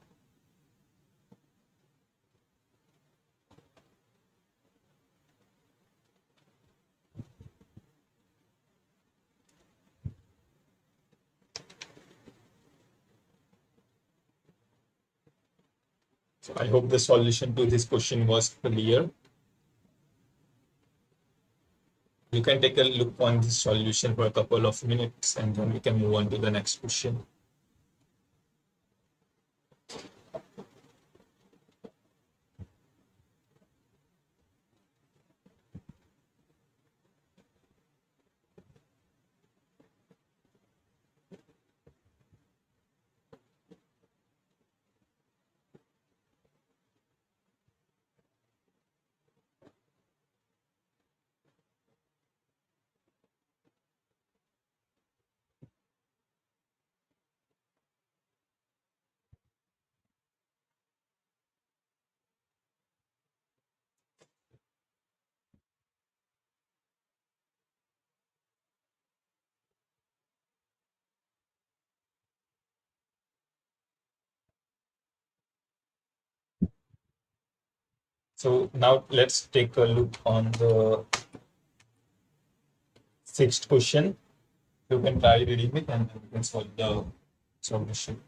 So I hope the solution to this question was clear. You can take a look on this solution for a couple of minutes and then we can move on to the next question. So now let's take a look on the sixth question. You can try reading it and then we can solve the solution.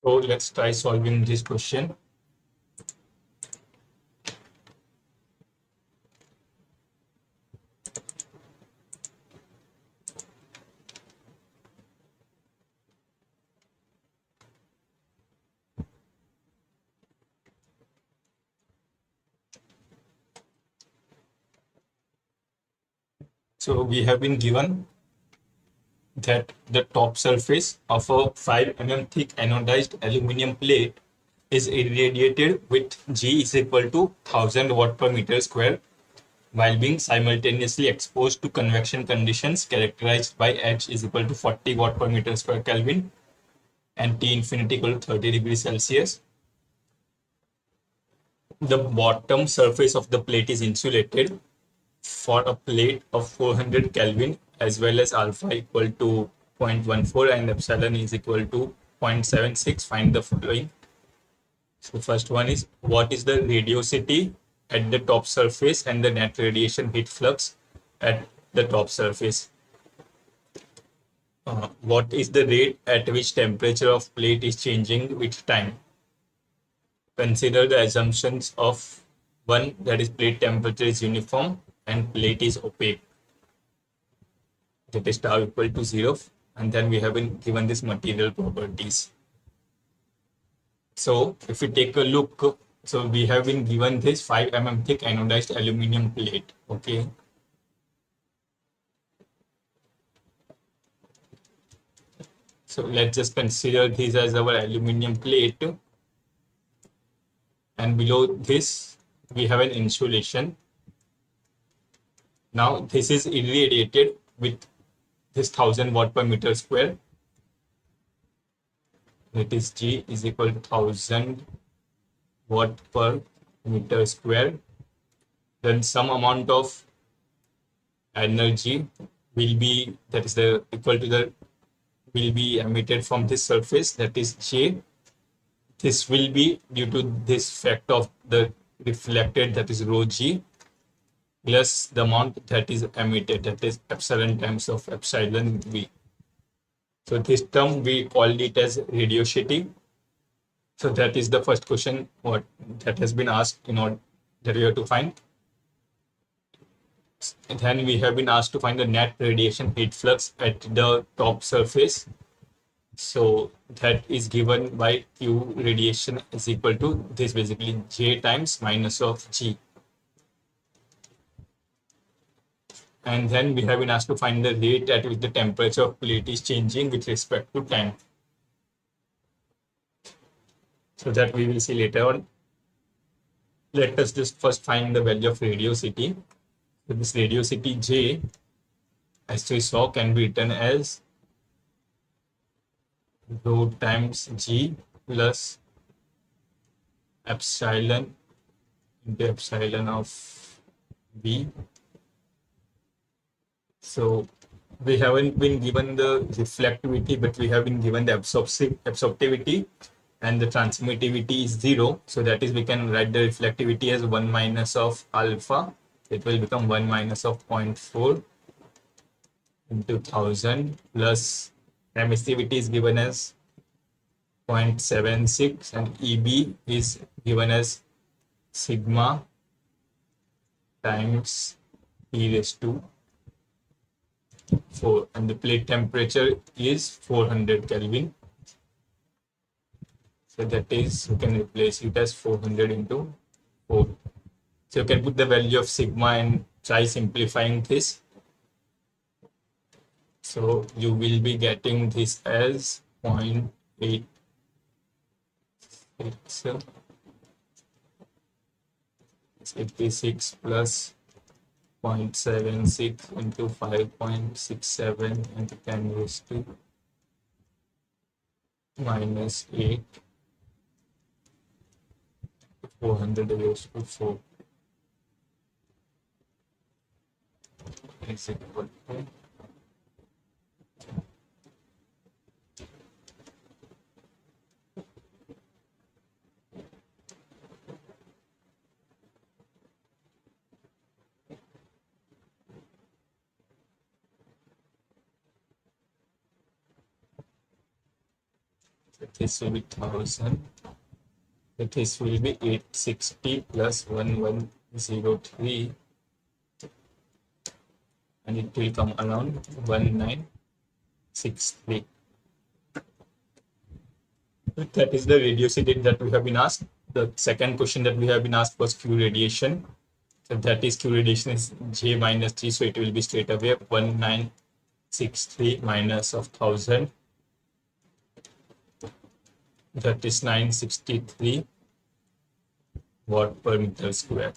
So let's try solving this question. So we have been given that the top surface of a 5 mm thick anodized aluminum plate is irradiated with G is equal to 1000 watt per meter square while being simultaneously exposed to convection conditions characterized by H is equal to 40 watt per meter square Kelvin and T infinity equal to 30 degrees Celsius. The bottom surface of the plate is insulated for a plate of 400 Kelvin as well as alpha equal to 0.14 and epsilon is equal to 0.76. Find the following. So first one is what is the radiosity at the top surface and the net radiation heat flux at the top surface. What is the rate at which temperature of plate is changing with time? Consider the assumptions of one, that is plate temperature is uniform and plate is opaque, that is tau equal to 0, and then we have been given this material properties. So if we take a look, so we have been given this 5 mm thick anodized aluminum plate. Okay. So let's just consider this as our aluminum plate. And below this, we have an insulation. Now this is irradiated with this 1000 watt per meter square. That is G is equal to 1000 watt per meter square. Then some amount of energy will be, that is the equal to the, will be emitted from this surface, that is J. This will be due to this fact of the reflected, that is rho G, plus the amount that is emitted, that is epsilon times of epsilon V. So this term we call it as radiosity. So that is the first question what that has been asked in order that we have to find. And then we have been asked to find the net radiation heat flux at the top surface. So that is given by Q radiation is equal to this, basically J times minus of G. And then we have been asked to find the rate at which the temperature of plate is changing with respect to time. So that we will see later on. Let us just first find the value of radiosity. So this radiosity J, as we saw, can be written as rho times G plus epsilon into epsilon of V. So we haven't been given the reflectivity, but we have been given the absorptivity, and the transmittivity is 0. So that is, we can write the reflectivity as 1 minus of alpha. It will become 1 minus of 0.4 into 1000 plus emissivity is given as 0.76 and EB is given as sigma times e raised to 4, and the plate temperature is 400 Kelvin. So that is, you can replace it as 400 into 4. So you can put the value of sigma and try simplifying this. So you will be getting this as 0.86 86 plus 0.76 into 5.67 into 10 raised to minus 8, 400 raised to 4 is equal to This will be 1000. This will be 860 plus 1103, and it will come around 1963. That is the radiosity that we have been asked. The second question that we have been asked was Q radiation. So that is Q radiation is J minus 3. So it will be straight away 1963 minus of 1000. That is 963 watt per meter square.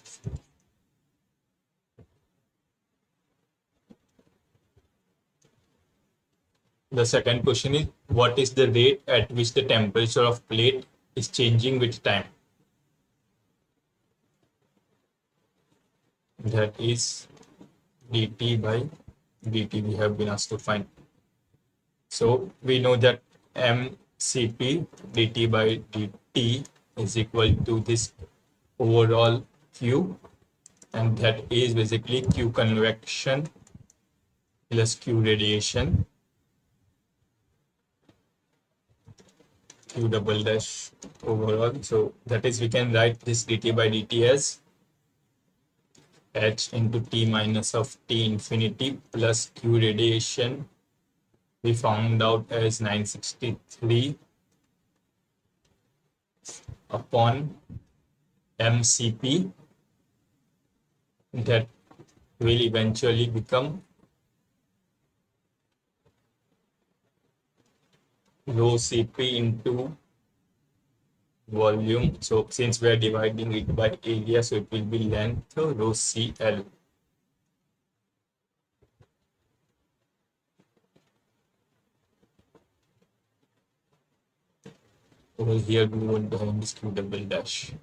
The second question is, what is the rate at which the temperature of plate is changing with time? That is dt by dt we have been asked to find. So we know that mCp dt by dt is equal to this overall Q, and that is basically Q convection plus Q radiation, Q double dash overall. So that is, we can write this dt by dt as h into t minus of t infinity plus Q radiation we found out as 963 upon mCp, that will eventually become rho Cp into volume. So since we are dividing it by area, so it will be length rho Cl. Over here we want to have this Q double dash.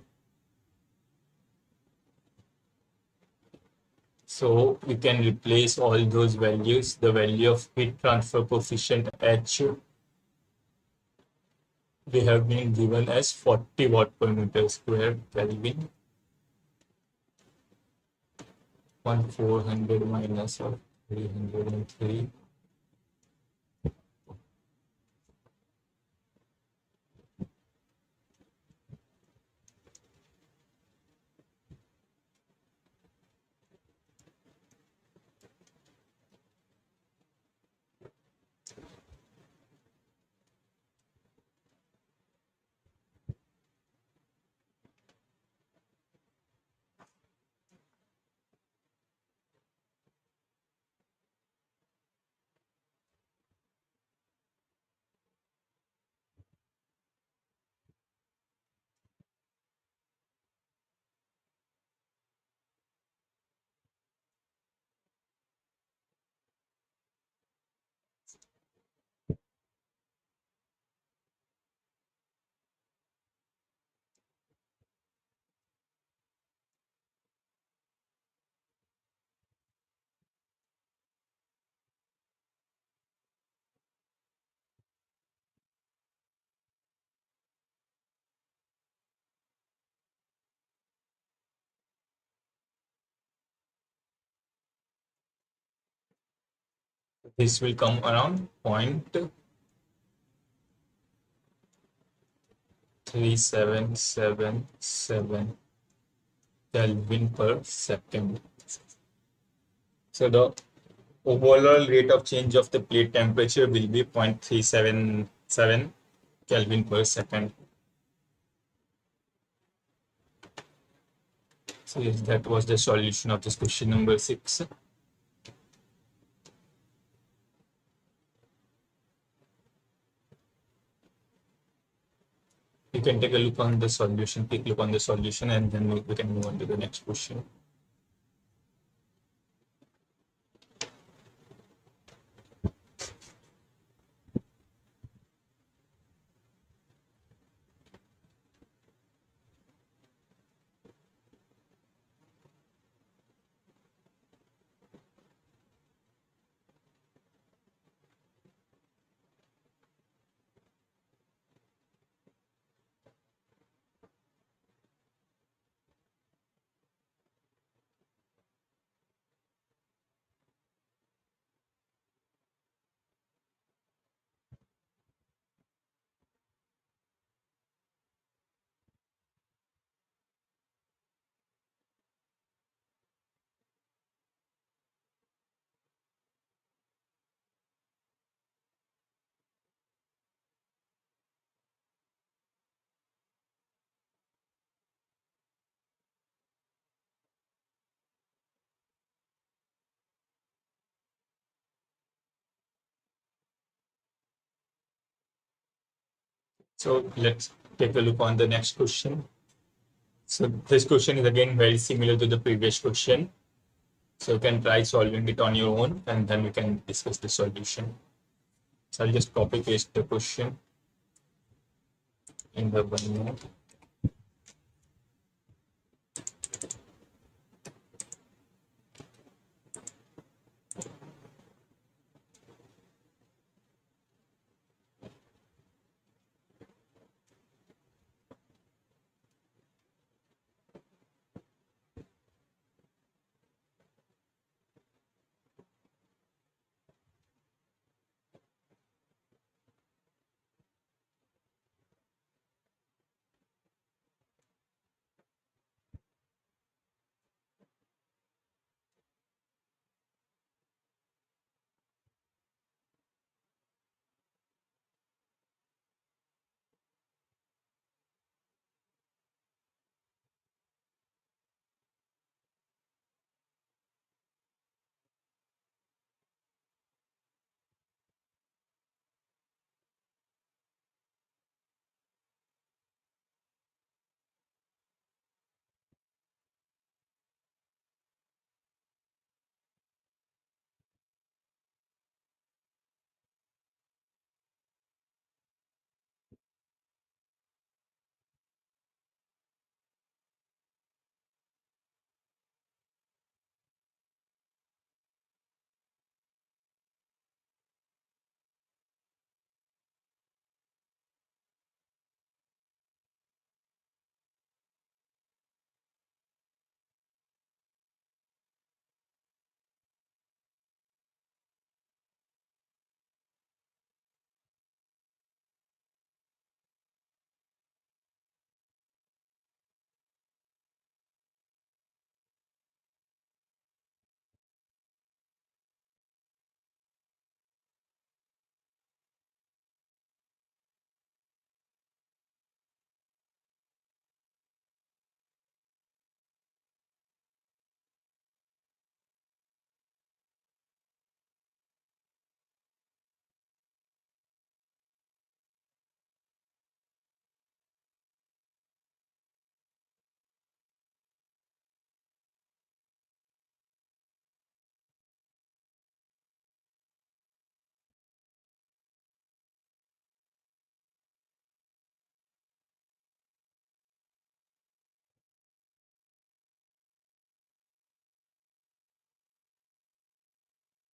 So we can replace all those values. The value of heat transfer coefficient H we have been given as 40 watt per meter square Kelvin. 400 minus of 303. This will come around 0.3777 Kelvin per second. So the overall rate of change of the plate temperature will be 0.377 Kelvin per second. So yes, that was the solution of this question number 6. You can take a look on the solution, take a look on the solution, and then we can move on to the next question. So let's take a look on the next question. So this question is again very similar to the previous question. So you can try solving it on your own and then we can discuss the solution. So I'll just copy paste the question in the OneNote.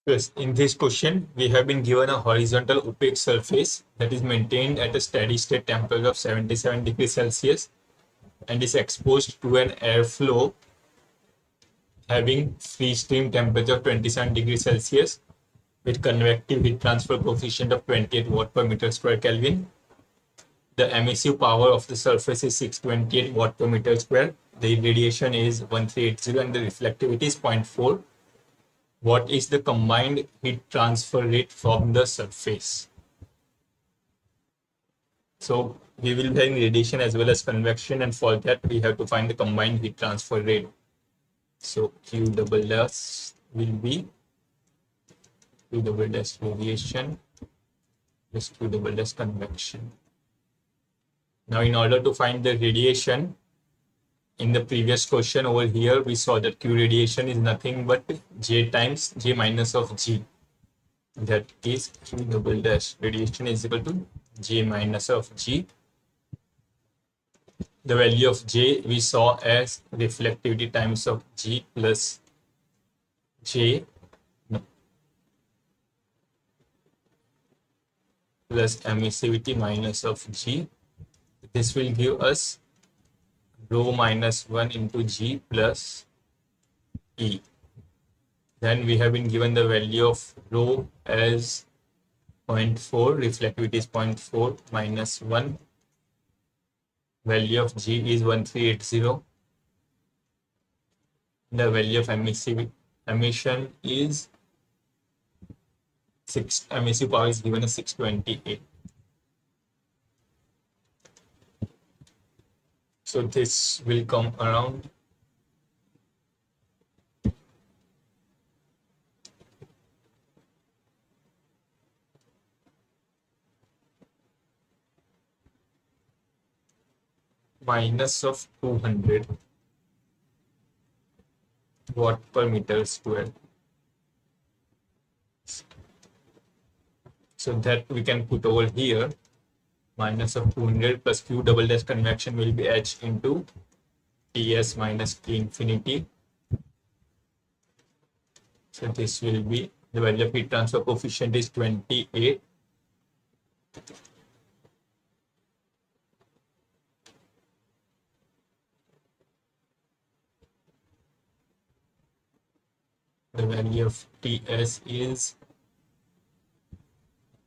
Yes, in this question, we have been given a horizontal opaque surface that is maintained at a steady state temperature of 77 degrees Celsius and is exposed to an airflow having free stream temperature of 27 degrees Celsius with convective heat transfer coefficient of 28 watt per meter square Kelvin. The emissive power of the surface is 628 watt per meter square. The radiation is 1380 and the reflectivity is 0.4. What is the combined heat transfer rate from the surface? So we will be having radiation as well as convection, and for that we have to find the combined heat transfer rate. So Q double dash will be Q double dash radiation plus Q double dash convection. Now in order to find the radiation, in the previous question over here, we saw that Q radiation is nothing but J times J minus of G. That is Q double dash radiation is equal to J minus of G. The value of J we saw as reflectivity times of G plus J plus emissivity minus of G. This will give us rho minus 1 into G plus E. Then we have been given the value of rho as 0.4, reflectivity is 0.4 minus 1. Value of G is 1380. The value of emission is emissive power is given as 628. So this will come around minus of 200 watt per meter square. So that we can put over here, minus of 200 plus Q double dash convection will be H into Ts minus T infinity. So this will be, the value of heat transfer coefficient is 28. The value of Ts is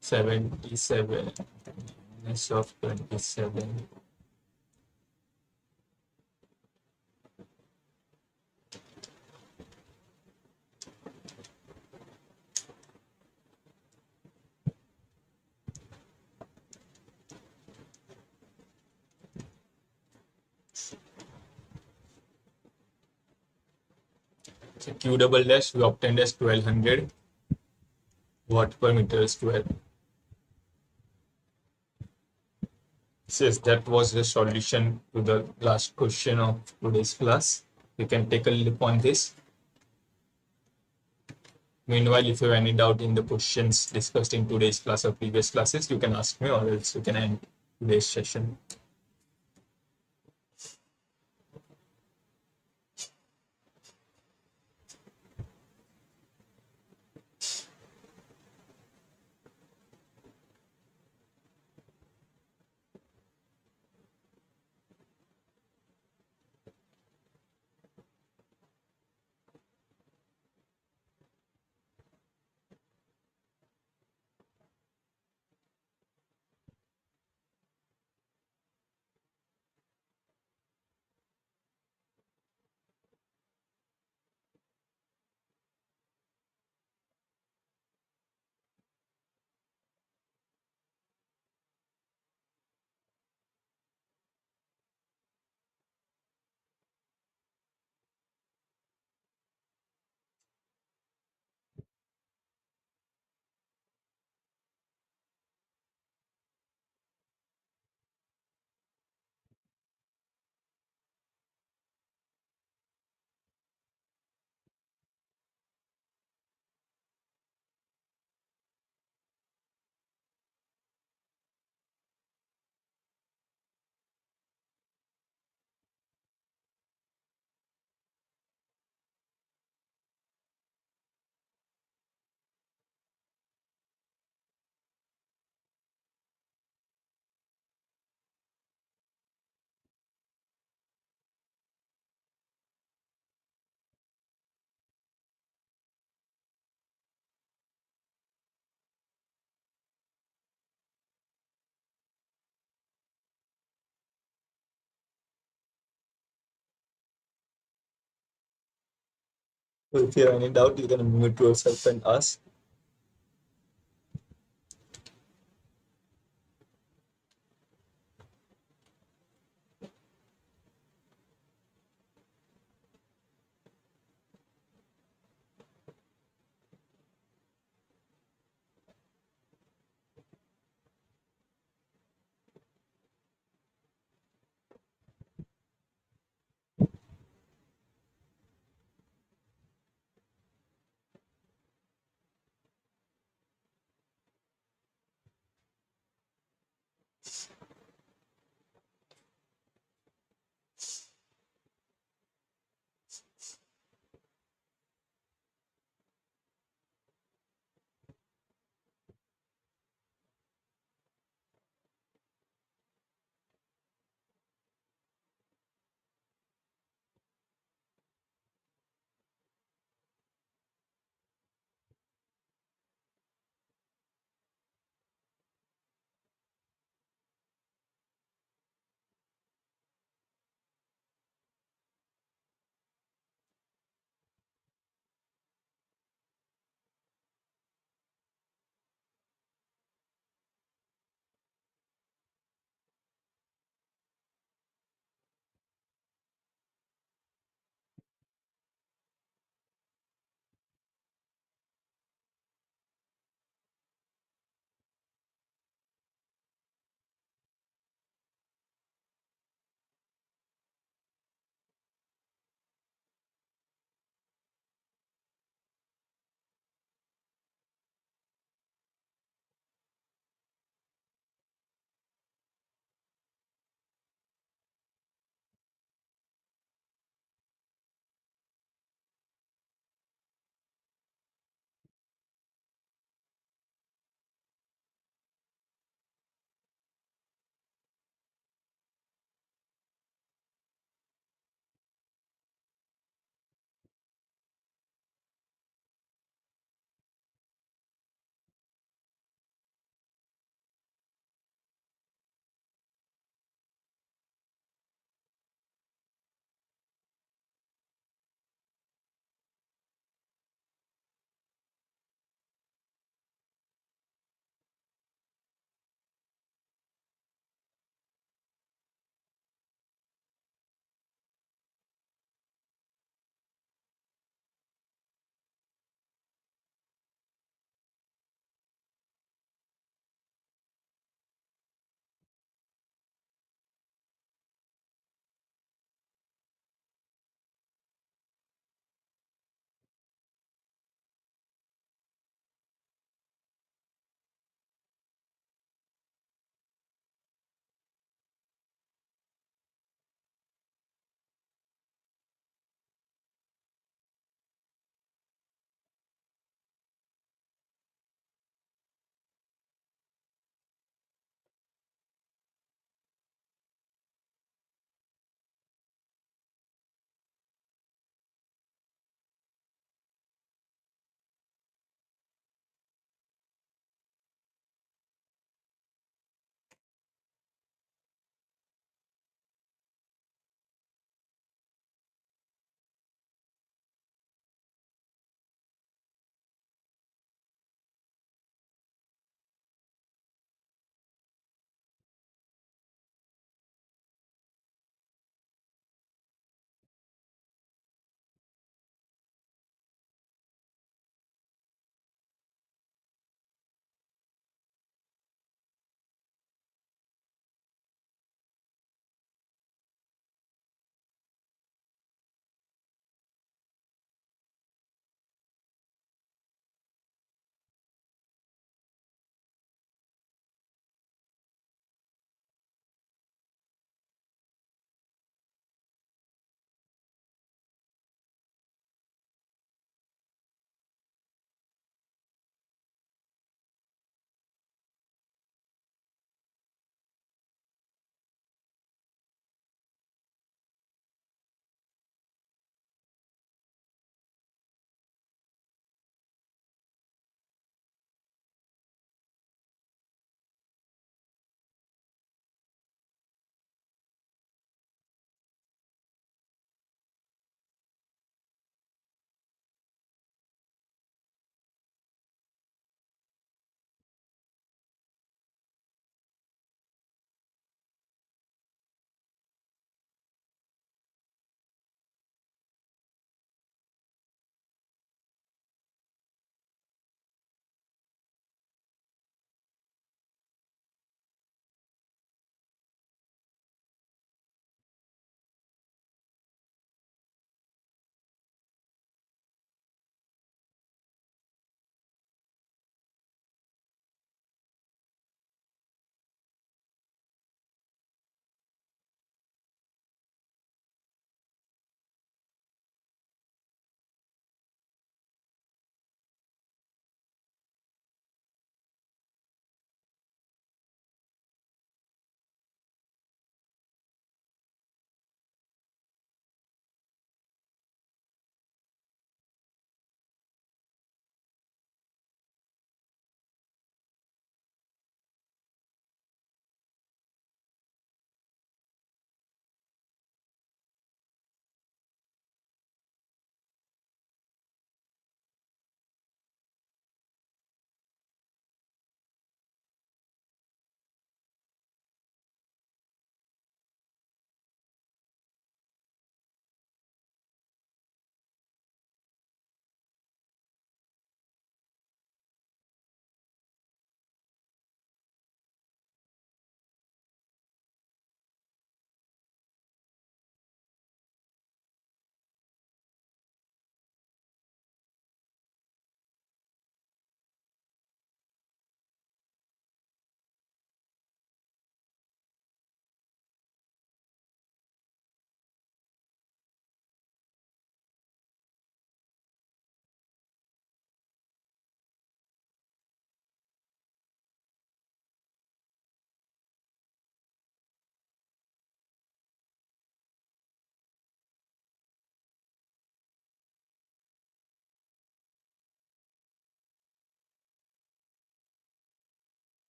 77 minus of 27. So Q double dash we obtained as 1200 watt per meter square. Yes, that was the solution to the last question of today's class. You can take a look on this. Meanwhile, if you have any doubt in the questions discussed in today's class or previous classes, you can ask me, or else you can end today's session. So if you have any doubt, you can mute yourself and ask.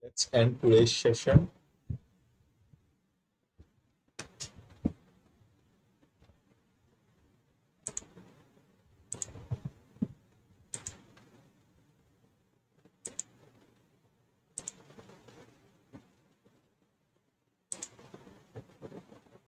Let's end today's session.